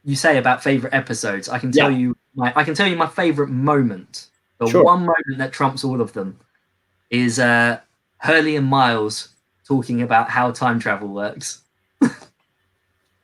you say about favorite episodes, I can tell you my favorite moment. The one moment that trumps all of them is Hurley and Miles talking about how time travel works.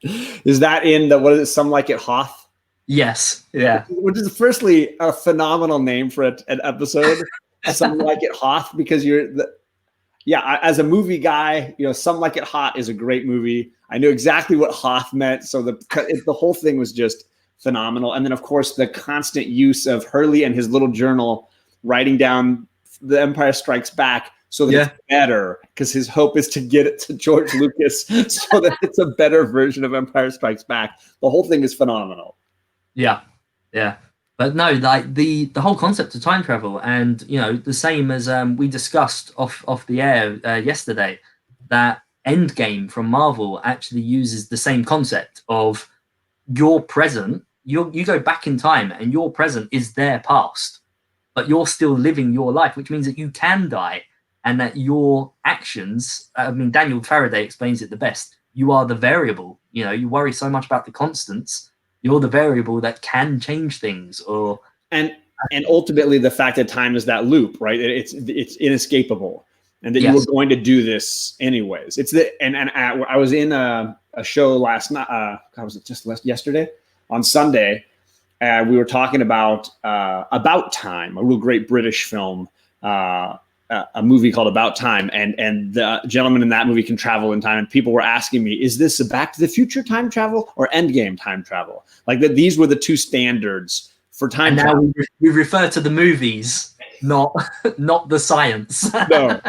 Is that in the, what is it, Some Like It Hoth? Yes, yeah. Which is firstly a phenomenal name for an episode. Some Like It Hoth, because as a movie guy, Some Like It Hot is a great movie. I knew exactly what Hoth meant, so the whole thing was just phenomenal. And then, of course, the constant use of Hurley and his little journal writing down The Empire Strikes Back so that it's better, because his hope is to get it to George Lucas so that it's a better version of Empire Strikes Back. The whole thing is phenomenal. Yeah, yeah. But no, like the whole concept of time travel, and the same as we discussed off the air yesterday, that Endgame from Marvel actually uses the same concept of your present. You go back in time, and your present is their past, but you're still living your life, which means that you can die, and that your actions. I mean, Daniel Faraday explains it the best. You are the variable. You worry so much about the constants. You're the variable that can change things, and ultimately the fact that time is that loop, right? It's inescapable, and that you were going to do this anyways. I was in a show last night. Was it just yesterday on Sunday? We were talking about Time, a real great British film, a movie called About Time, and the gentleman in that movie can travel in time, and people were asking me, is this a Back to the Future time travel or Endgame time travel? Like that, these were the two standards for time travel. Now we refer to the movies, not the science. No.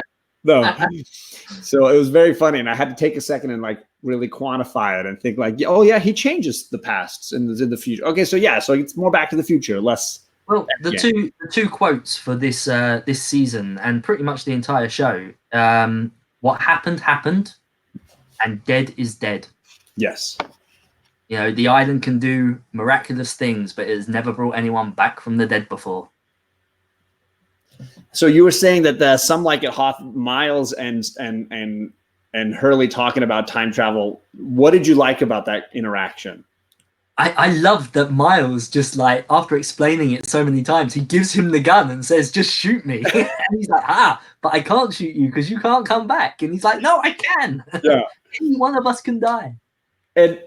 So it was very funny, and I had to take a second and really quantify it and think oh yeah, he changes the past and in the future. Okay, so it's more Back to the Future, less. Well, the two quotes for this season and pretty much the entire show. What happened, and dead is dead. Yes. The island can do miraculous things, but it has never brought anyone back from the dead before. So you were saying that the Some Like It Hoth, Miles and Hurley talking about time travel. What did you like about that interaction? I love that Miles just after explaining it so many times, he gives him the gun and says, "Just shoot me." And he's like, but I can't shoot you because you can't come back. And he's like, "No, I can. Yeah, any one of us can die." And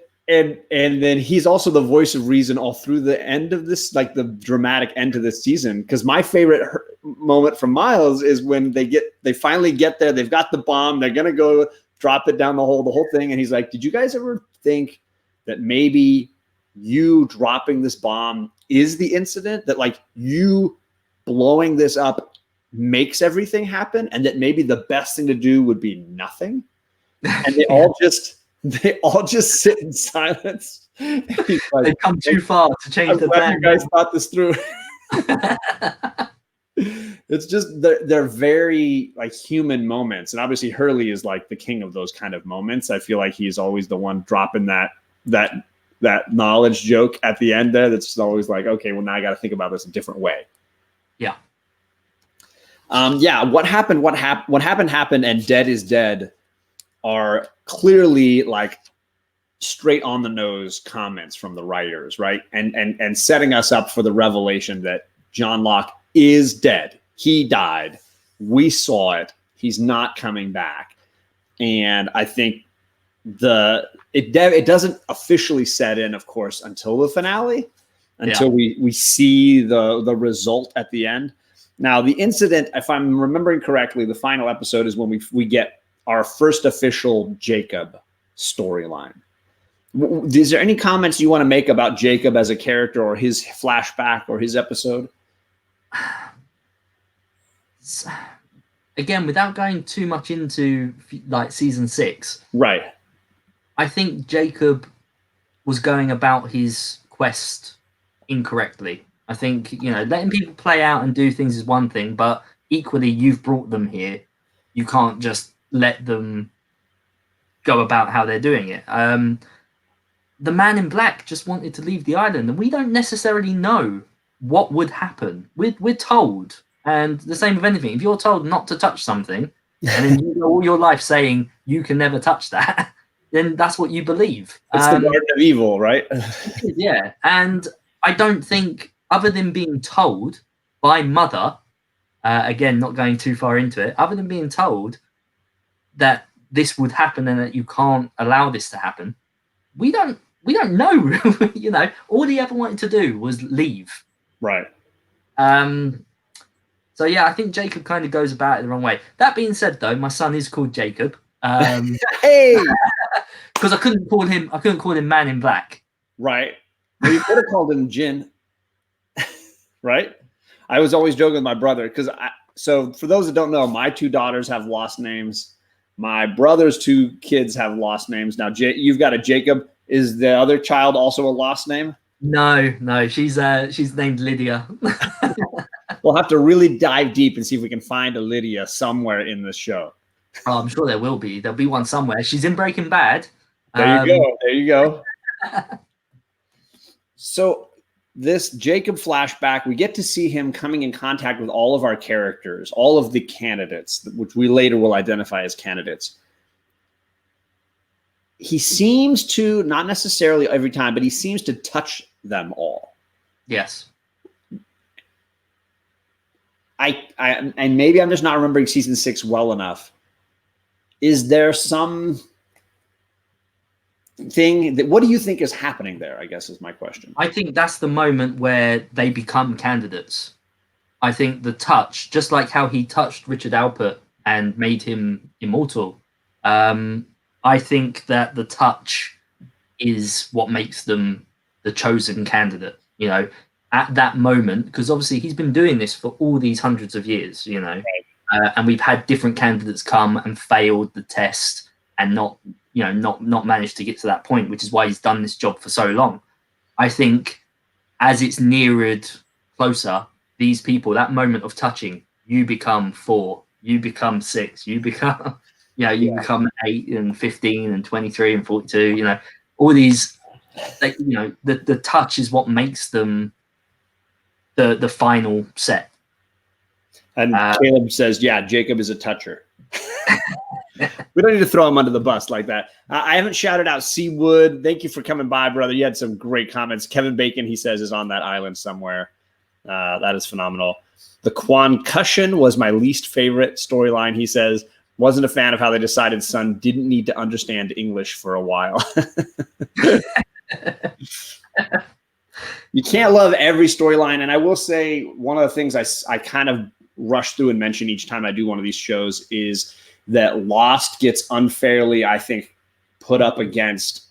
then he's also the voice of reason all through the end of this, the dramatic end to this season. Because my favorite moment from Miles is when they finally get there. They've got the bomb. They're gonna go drop it down the whole thing. And he's like, "Did you guys ever think that maybe you dropping this bomb is the incident, that you blowing this up makes everything happen, and that maybe the best thing to do would be nothing?" And they all just sit in silence. They've come too far to change the plan. You guys thought this through. It's just they're very human moments, and obviously Hurley is the king of those kind of moments. I feel like he's always the one dropping that knowledge joke at the end there. That's just always okay, well, now I got to think about this a different way. Yeah. What happened, and dead is dead are clearly straight on the nose comments from the writers, right? And setting us up for the revelation that John Locke is dead. He died. We saw it. He's not coming back. And I think it doesn't officially set in, of course, until the finale, until we see the result at the end. Now, the incident, if I'm remembering correctly, the final episode is when we get our first official Jacob storyline. Is there any comments you want to make about Jacob as a character, or his flashback, or his episode? Again, without going too much into season 6, right? I think Jacob was going about his quest incorrectly. I think, letting people play out and do things is one thing, but equally, you've brought them here. You can't just let them go about how they're doing it. The man in black just wanted to leave the island, and we don't necessarily know what would happen. We're told, and the same with anything. If you're told not to touch something, and then you go all your life saying you can never touch that, then that's what you believe. It's the Garden of Evil, right? Yeah. And I don't think, other than being told by mother, again, not going too far into it, other than being told that this would happen and that you can't allow this to happen, we don't know. You know, all he ever wanted to do was leave. Right. So yeah, I think Jacob kind of goes about it the wrong way. That being said, though, my son is called Jacob. Hey, because I couldn't call him Man in Black. Right. Well, you could have called him Jin. Right. I was always joking with my brother because so for those that don't know, my two daughters have lost names. My brother's two kids have lost names. Now, you've got a Jacob. Is the other child also a lost name? No, she's named Lydia. We'll have to really dive deep and see if we can find a Lydia somewhere in this show. Oh, I'm sure there will be. There'll be one somewhere. She's in Breaking Bad. There you go. There you go. So this Jacob flashback, we get to see him coming in contact with all of our characters, all of the candidates, which we later will identify as candidates. He seems to, not necessarily every time, but he seems to touch them all. Yes. And maybe I'm just not remembering season 6 well enough. Is there some thing that, what do you think is happening there? I guess is my question. I think that's the moment where they become candidates. I think the touch, just like how he touched Richard Alpert and made him immortal. I think that the touch is what makes them the chosen candidate, you know, at that moment, because obviously he's been doing this for all these hundreds of years, you know, and we've had different candidates come and failed the test and not managed to get to that point, which is why he's done this job for so long. I think as it's neared closer, these people, that moment of touching, you become 4, you become 6, you become... You become 8 and 15 and 23 and 42, you know, all these, like, you know, the touch is what makes them the final set. And Caleb says, yeah, Jacob is a toucher. We don't need to throw him under the bus like that. I haven't shouted out Seawood. Thank you for coming by, brother. You had some great comments. Kevin Bacon, he says, is on that island somewhere. That is phenomenal. The Concussion was my least favorite storyline, he says. Wasn't a fan of how they decided Son didn't need to understand English for a while. You can't love every storyline. And I will say one of the things I kind of rush through and mention each time I do one of these shows is that Lost gets unfairly, I think, put up against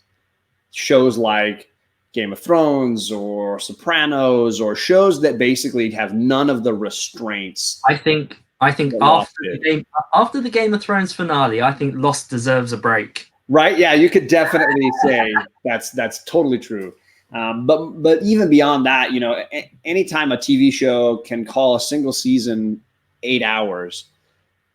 shows like Game of Thrones or Sopranos or shows that basically have none of the restraints. I think after the Game of Thrones finale, I think Lost deserves a break. Right? Yeah, you could definitely say that's totally true. But even beyond that, you know, anytime a TV show can call a single season 8 hours,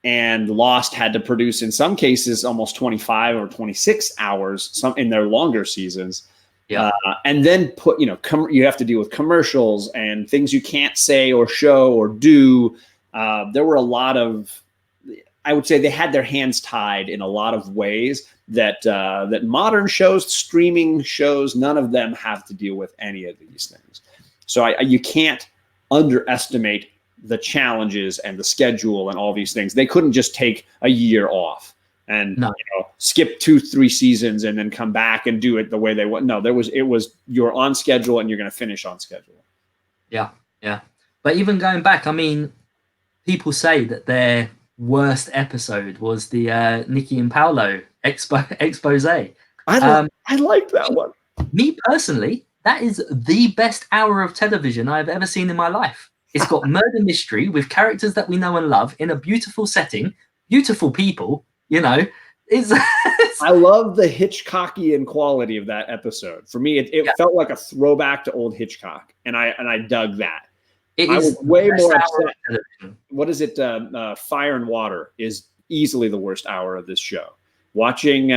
and Lost had to produce in some cases almost 25 or 26 hours, some in their longer seasons. Yeah. And then put, you know, you have to deal with commercials and things you can't say or show or do. There were a lot of, I would say they had their hands tied in a lot of ways that modern shows, streaming shows, none of them have to deal with any of these things. So you can't underestimate the challenges and the schedule and all these things. They couldn't just take a year off and skip 2-3 seasons and then come back and do it the way they want. No, it was you're on schedule and you're going to finish on schedule. Yeah. But even going back, I mean, people say that their worst episode was the Nikki and Paolo expose. I like that one. Me personally, that is the best hour of television I've ever seen in my life. It's got murder mystery with characters that we know and love in a beautiful setting, beautiful people, you know. I love the Hitchcockian quality of that episode. For me, it felt like a throwback to old Hitchcock, and I dug that. I was way more upset. What is it? Fire and Water is easily the worst hour of this show. Watching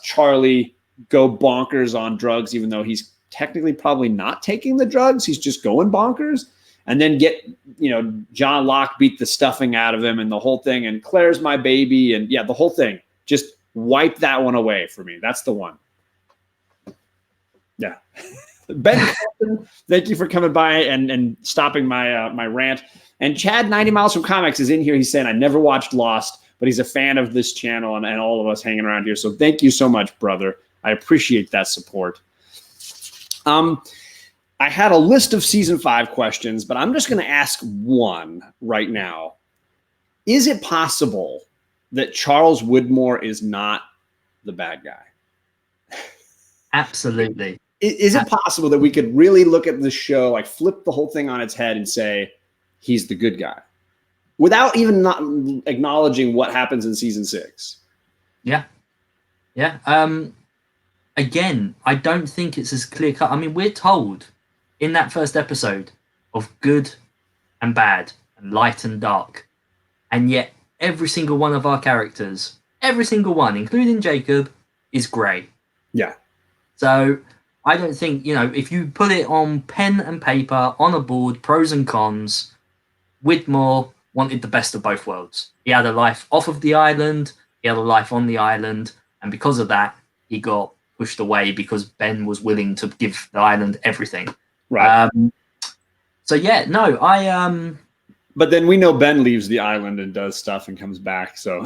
Charlie go bonkers on drugs, even though he's technically probably not taking the drugs. He's just going bonkers. And then John Locke beat the stuffing out of him and the whole thing. And Claire's my baby. And yeah, the whole thing. Just wipe that one away for me. That's the one. Yeah. Ben, thank you for coming by and stopping my rant. And Chad 90 Miles from Comics is in here. He's saying, I never watched Lost, but he's a fan of this channel and all of us hanging around here. So thank you so much, brother. I appreciate that support. I had a list of season 5 questions, but I'm just going to ask one right now. Is it possible that Charles Widmore is not the bad guy? Absolutely. Is it possible that we could really look at the show, like flip the whole thing on its head and say he's the good guy without even not acknowledging what happens in season 6? Yeah. Again, I don't think it's as clear cut. I mean, we're told in that first episode of good and bad and light and dark, and yet every single one of our characters, every single one, including Jacob, is grey. Yeah. So I don't think, if you put it on pen and paper, on a board, pros and cons, Widmore wanted the best of both worlds. He had a life off of the island, he had a life on the island, and because of that, he got pushed away because Ben was willing to give the island everything. Right. But then we know Ben leaves the island and does stuff and comes back, so.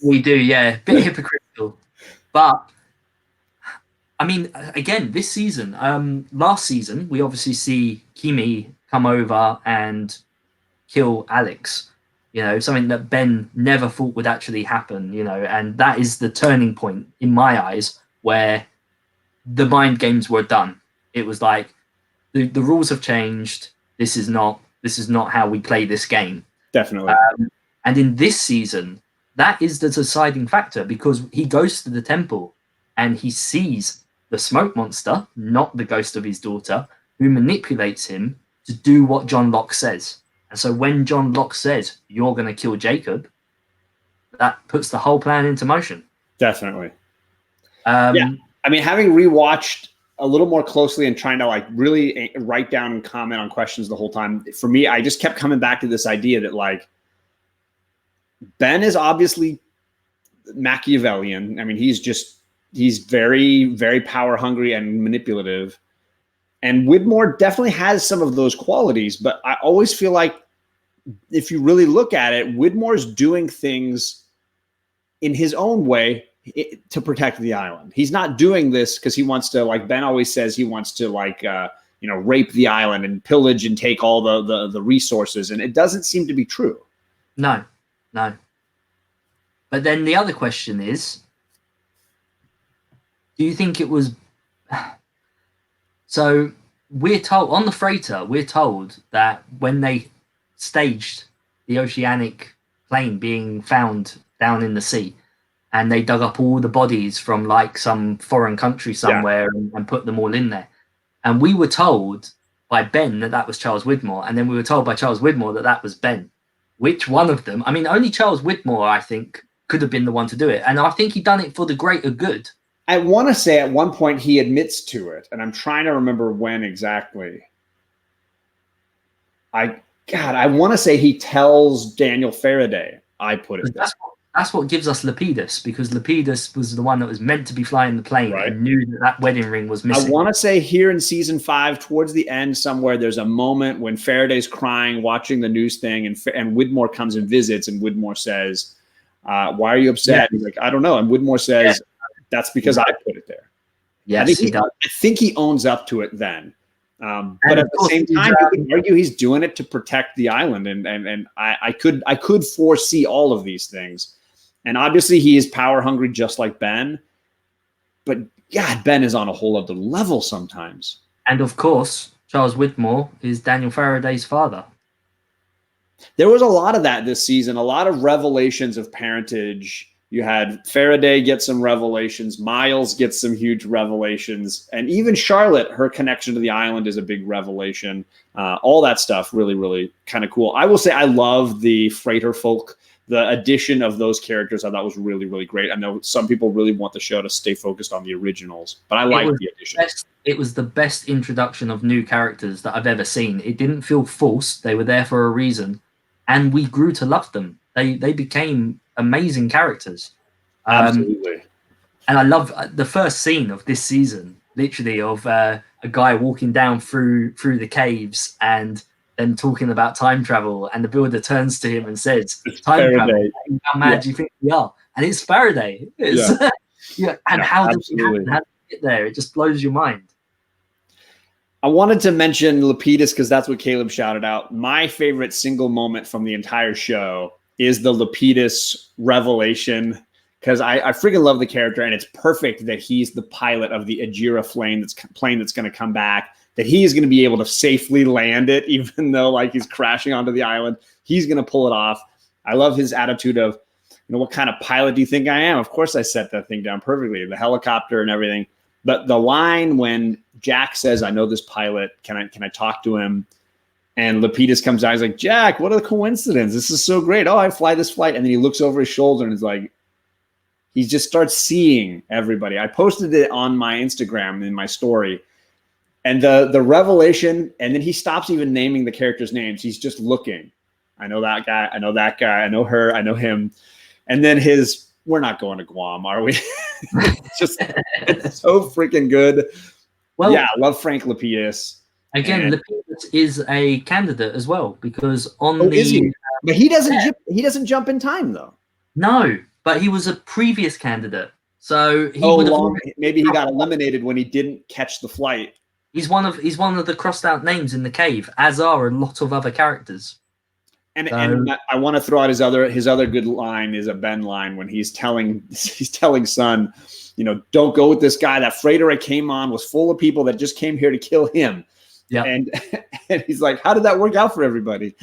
We do, yeah. Bit hypocritical. But I mean, again, this season, last season, we obviously see Kimi come over and kill Alex, something that Ben never thought would actually happen, and that is the turning point in my eyes where the mind games were done. It was like the rules have changed. This is not how we play this game. Definitely. And in this season, that is the deciding factor because he goes to the temple and he sees the smoke monster, not the ghost of his daughter, who manipulates him to do what John Locke says. And so when John Locke says, you're going to kill Jacob, that puts the whole plan into motion. Definitely. Yeah. I mean, having rewatched a little more closely and trying to really write down and comment on questions the whole time, for me, I just kept coming back to this idea that Ben is obviously Machiavellian. I mean, he's very, very power hungry and manipulative. And Widmore definitely has some of those qualities, but I always feel like if you really look at it, Widmore's doing things in his own way to protect the island. He's not doing this because he wants to, like Ben always says, he wants to rape the island and pillage and take all the resources. And it doesn't seem to be true. No. But then the other question is, do you think it was... So we're told on the freighter, we're told that when they staged the oceanic plane being found down in the sea, and they dug up all the bodies from some foreign country somewhere and put them all in there. And we were told by Ben that was Charles Widmore. And then we were told by Charles Widmore that was Ben. Which one of them? I mean, only Charles Widmore, I think, could have been the one to do it. And I think he done it for the greater good. I want to say at one point he admits to it. And I'm trying to remember when exactly. I want to say he tells Daniel Faraday, I put it there. That's what gives us Lapidus, because Lapidus was the one that was meant to be flying the plane and knew that wedding ring was missing. I want to say here in season 5, towards the end somewhere, there's a moment when Faraday's crying, watching the news thing, and Widmore comes and visits, and Widmore says, why are you upset? He's like, I don't know. And Widmore says, that's because I put it there. Yes, I think he owns up to it then. But at the same time, you could argue he's doing it to protect the island, and I could foresee all of these things. And obviously he is power hungry just like Ben, but God, Ben is on a whole other level sometimes. And of course, Charles Widmore is Daniel Faraday's father. There was a lot of that this season, a lot of revelations of parentage. You had Faraday get some revelations, Miles gets some huge revelations, and even Charlotte, her connection to the island is a big revelation. All that stuff really, really kind of cool. I will say I love the freighter folk. The addition of those characters I thought was really, really great. I know some people really want the show to stay focused on the originals, but I like the addition. It was the best introduction of new characters that I've ever seen. It didn't feel forced. They were there for a reason, and we grew to love them. They became amazing characters. Absolutely. And I love the first scene of this season, literally, of a guy walking down through the caves and then talking about time travel. And the builder turns to him and says, It's "Time Faraday. travel? How mad do you think we are?" And it's Faraday. It's, Yeah. And No, how did absolutely. how did it get there? It just blows your mind. I wanted to mention Lapidus because that's what Caleb shouted out. My favorite single moment from the entire show is the Lapidus revelation, because I freaking love the character, and it's perfect that he's the pilot of the Ajira plane that's going to come back, that he is going to be able to safely land it, even though like he's crashing onto the island. He's going to pull it off. I love his attitude of, what kind of pilot do you think I am? Of course I set that thing down perfectly, the helicopter and everything. But the line when Jack says, "I know this pilot, can I talk to him?" And Lapidus comes out, he's like, "Jack, what a coincidence. This is so great. Oh, I fly this flight." And then he looks over his shoulder and is like, he just starts seeing everybody. I posted it on my Instagram in my story. And the revelation, and then he stops even naming the characters' names. He's just looking. I know that guy. I know that guy. I know her. I know him. And then we're not going to Guam, are we? It's so freaking good. Well, yeah, I love Frank Lapidus. Again, Lapidus is a candidate as well, because is he? But he doesn't jump in time though. No, but he was a previous candidate, so he would have. Maybe he got eliminated when he didn't catch the flight. He's one of the crossed out names in the cave, as are a lot of other characters. And I want to throw out his other good line is a Ben line when he's telling Sun, don't go with this guy. That freighter I came on was full of people that just came here to kill him. Yeah. And he's like, how did that work out for everybody?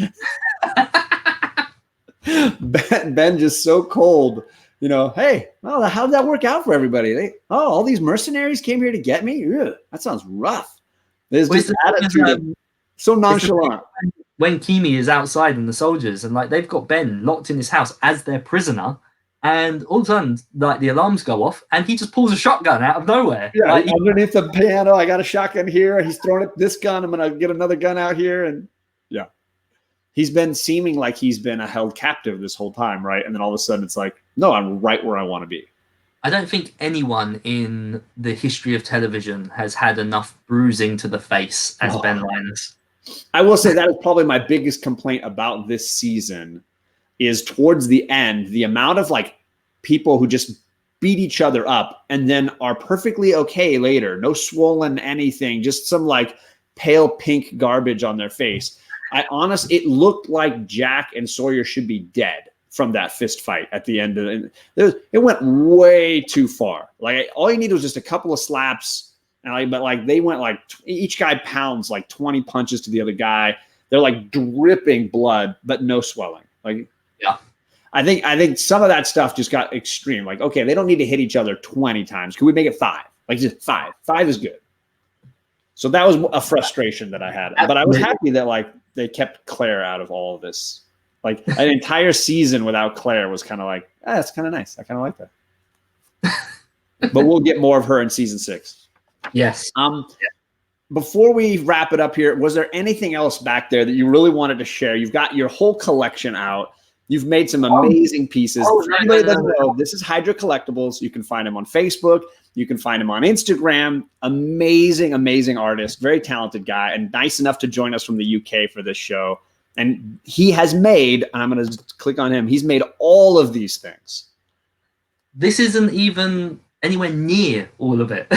Ben just so cold, hey, well, how did that work out for everybody? All these mercenaries came here to get me? Ugh, that sounds rough. There's just attitude so nonchalant. When Kimi is outside and the soldiers, and like they've got Ben locked in his house as their prisoner, and all of a sudden, like the alarms go off, and he just pulls a shotgun out of nowhere. Yeah, like, underneath the piano, I got a shotgun here. He's throwing it this gun. I'm gonna get another gun out here, and yeah, he's been seeming like he's been held captive this whole time, right? And then all of a sudden, it's like, no, I'm right where I want to be. I don't think anyone in the history of television has had enough bruising to the face as Ben Linus. I will say that is probably my biggest complaint about this season is towards the end, the amount of like people who just beat each other up and then are perfectly okay later. No swollen anything, just some like pale pink garbage on their face. It looked like Jack and Sawyer should be dead from that fist fight at the end of it. It went way too far. Like all you needed was just a couple of slaps. But like they went like each guy pounds like 20 punches to the other guy. They're like dripping blood, but no swelling. Like, yeah, I think some of that stuff just got extreme. Like, okay, they don't need to hit each other 20 times. Can we make it 5? Like just 5. 5 is good. So that was a frustration that I had. But I was happy that like they kept Claire out of all of this. Like an entire season without Claire was kind of like, that's kind of nice. I kind of like that. But we'll get more of her in season 6. Yes. Before we wrap it up here, was there anything else back there that you really wanted to share? You've got your whole collection out. You've made some amazing pieces. For anybody that doesn't know, this is Hydra Collectables. You can find him on Facebook. You can find him on Instagram. Amazing, amazing artist. Very talented guy, and nice enough to join us from the UK for this show. And he has made, and I'm going to click on him, he's made all of these things. This isn't even anywhere near all of it.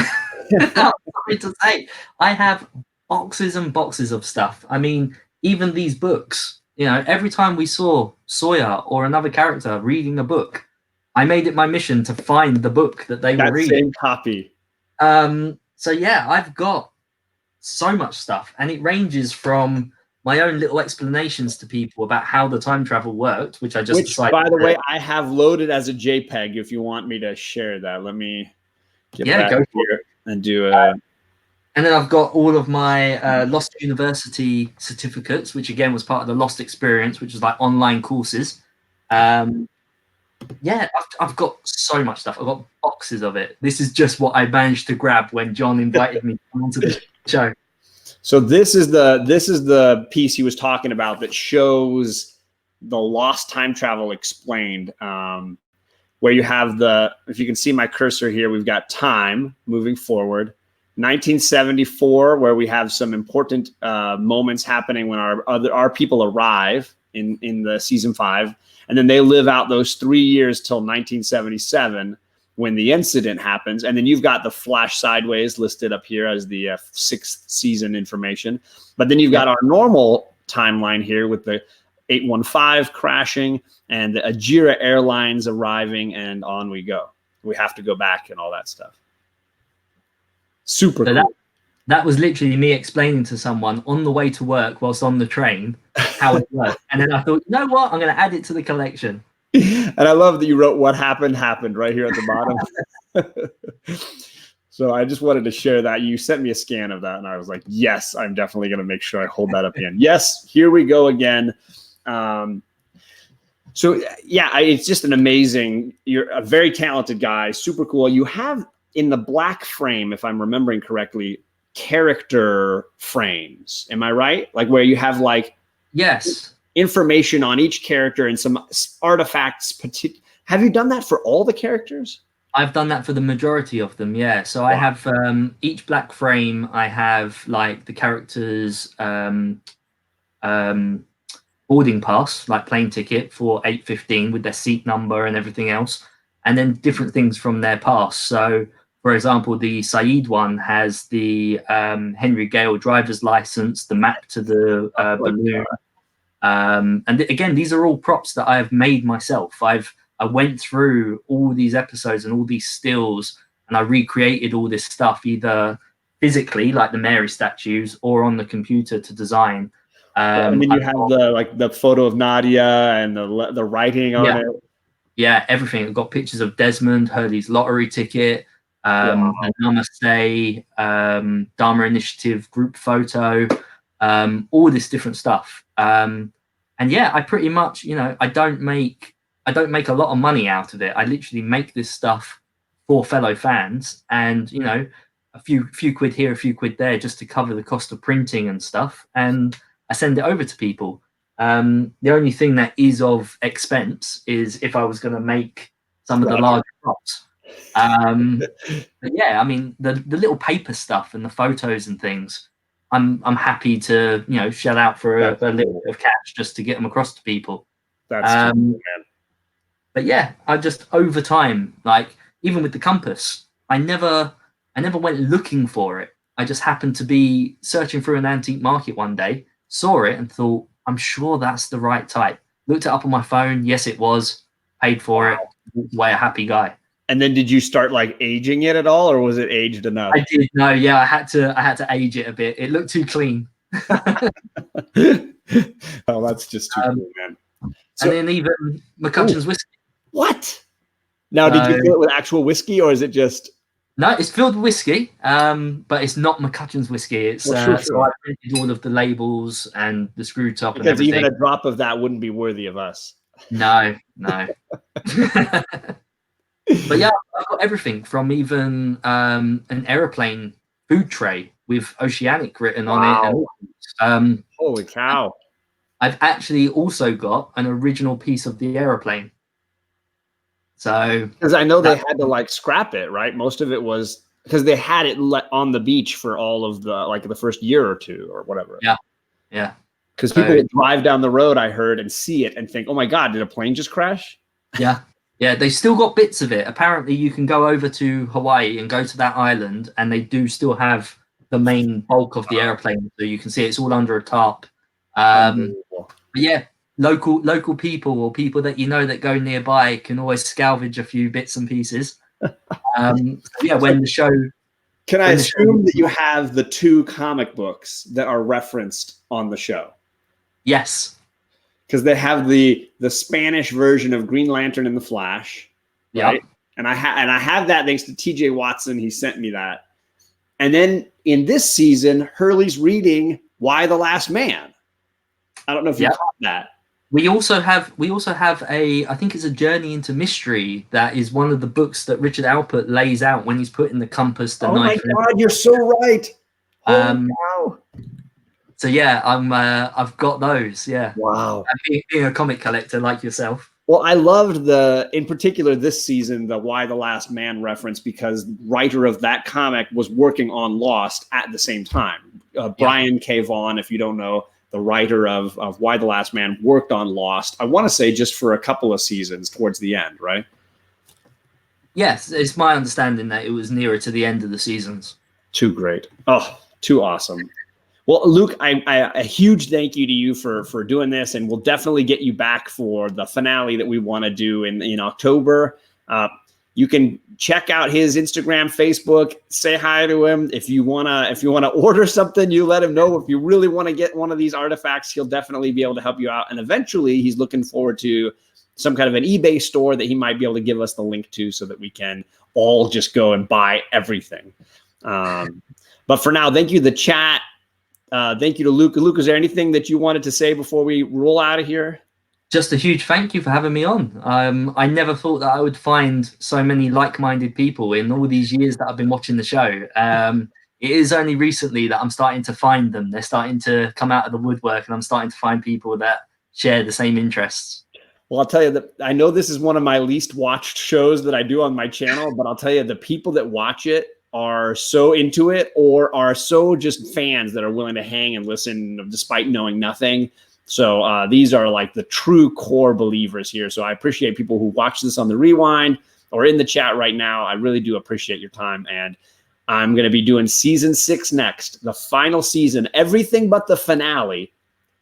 Sorry to say, I have boxes and boxes of stuff. I mean, even these books, every time we saw Sawyer or another character reading a book, I made it my mission to find the book that they were reading. Same copy. So yeah, I've got so much stuff, and it ranges from my own little explanations to people about how the time travel worked, which I just decided. By the way, I have loaded as a JPEG. If you want me to share that, let me get back here and do a. And then I've got all of my Lost University certificates, which again was part of the Lost experience, which is like online courses. Yeah, I've got so much stuff. I've got boxes of it. This is just what I managed to grab when John invited me to come onto the show. So this is the piece he was talking about that shows the Lost time travel explained. where you have if you can see my cursor here, we've got time moving forward. 1974, where we have some important moments happening when our people arrive in the season 5, and then they live out those 3 years till 1977 when the incident happens. And then you've got the Flash Sideways listed up here as the 6th season information. But then you've got our normal timeline here with the 815 crashing and the Ajira Airlines arriving, and on we go. We have to go back and all that stuff. Super cool. That was literally me explaining to someone on the way to work whilst on the train how it worked. And then I thought, you know what? I'm going to add it to the collection. And I love that you wrote what happened right here at the bottom. So I just wanted to share that. You sent me a scan of that, and I was like, yes, I'm definitely going to make sure I hold that up again. Yes, here we go again. So yeah, it's just an amazing, you're a very talented guy, super cool. You have in the black frame, if I'm remembering correctly, character frames. Am I right? Like where you have like information on each character and some artifacts. Have you done that for all the characters? I've done that for the majority of them, yeah. So I have each black frame, I have like the characters' boarding pass, like plane ticket for 8:15 with their seat number and everything else, and then different things from their pass. So, for example, the Saeed one has the Henry Gale driver's license, the map to the balloon. And again, these are all props that I have made myself. I went through all these episodes and all these stills, and I recreated all this stuff either physically, like the Mary statues, or on the computer to design. And then you have the photo of Nadia and the writing on it. Yeah, everything. I've got pictures of Desmond, Hurley's lottery ticket, the Namaste, Dharma Initiative group photo, all this different stuff. And yeah, I pretty much, I don't make a lot of money out of it. I literally make this stuff for fellow fans, and a few quid here, a few quid there, just to cover the cost of printing and stuff. And I send it over to people. The only thing that is of expense is if I was going to make some of the larger props. But yeah, I mean the little paper stuff and the photos and things, I'm happy to shell out for a little bit of cash just to get them across to people. That's cool, man. But yeah, I just over time, like even with the compass, I never went looking for it. I just happened to be searching through an antique market one day, saw it, and thought, I'm sure that's the right type. Looked it up on my phone. Yes, it was. Paid for it. Walked away a happy guy. And then did you start like aging it at all, or was it aged enough? I did. No, yeah, I had to age it a bit. It looked too clean. Oh, that's just too cool, man. So, and then even McCutcheon's whiskey. What? Now, did you fill it with actual whiskey, or is it just? No, it's filled with whiskey, but it's not McCutcheon's whiskey. It's so I printed all of the labels and the screw top and everything. Even a drop of that wouldn't be worthy of us. No. But yeah, I've got everything from even an aeroplane food tray with Oceanic written on it. Holy cow! I've actually also got an original piece of the aeroplane. So, because I know they had to like scrap it, right? Most of it was because they had it on the beach for all of the first year or two or whatever. Yeah. Because people would drive down the road, I heard, and see it and think, "Oh my God, did a plane just crash?" Yeah. They still got bits of it. Apparently, you can go over to Hawaii and go to that island, and they do still have the main bulk of the airplane, so you can see it's all under a tarp. But yeah. Local people or people that that go nearby can always salvage a few bits and pieces. When the show. Can I assume that you have the 2 comic books that are referenced on the show? Yes. Because they have the Spanish version of Green Lantern and the Flash. Right? And I have that thanks to TJ Watson. He sent me that. And then in this season, Hurley's reading Why the Last Man. I don't know if you caught that. We also have I think it's a Journey into Mystery that is one of the books that Richard Alpert lays out when he's putting the compass, the knife. Oh my God, you're so right. Wow. So yeah, I've got those. Yeah. Wow. Being a comic collector like yourself. Well, I loved in particular this season, the Y the Last Man reference, because writer of that comic was working on Lost at the same time. Brian K. Vaughan, if you don't know, the writer of Y the Last Man, worked on Lost, I want to say just for a couple of seasons towards the end, right? Yes, it's my understanding that it was nearer to the end of the seasons. Too great. Oh, too awesome. Well, Luke, a huge thank you to you for doing this, and we'll definitely get you back for the finale that we want to do in October. You can check out his Instagram, Facebook, say hi to him. If you wanna order something, you let him know. If you really want to get one of these artifacts, he'll definitely be able to help you out. And eventually, he's looking forward to some kind of an eBay store that he might be able to give us the link to, so that we can all just go and buy everything. But for now, thank you to the chat. Thank you to Luke. Luke, is there anything that you wanted to say before we roll out of here? Just a huge thank you for having me on. I never thought that I would find so many like-minded people in all these years that I've been watching the show. It is only recently that I'm starting to find them. They're starting to come out of the woodwork, and I'm starting to find people that share the same interests. Well, I'll tell you that I know this is one of my least watched shows that I do on my channel, but I'll tell you, the people that watch it are so into it, or are so just fans that are willing to hang and listen despite knowing nothing. So these are like the true core believers here. So I appreciate people who watch this on the rewind or in the chat right now. I really do appreciate your time. And I'm going to be doing season 6 next, the final season, everything but the finale.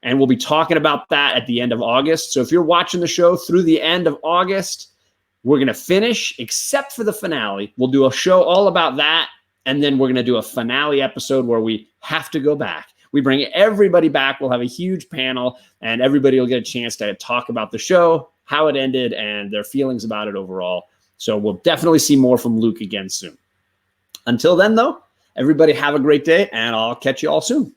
And we'll be talking about that at the end of August. So if you're watching the show through the end of August, we're going to finish except for the finale. We'll do a show all about that. And then we're going to do a finale episode where we have to go back. We bring everybody back. We'll have a huge panel, and everybody will get a chance to talk about the show, how it ended, and their feelings about it overall. So we'll definitely see more from Luke again soon. Until then, though, everybody have a great day, and I'll catch you all soon.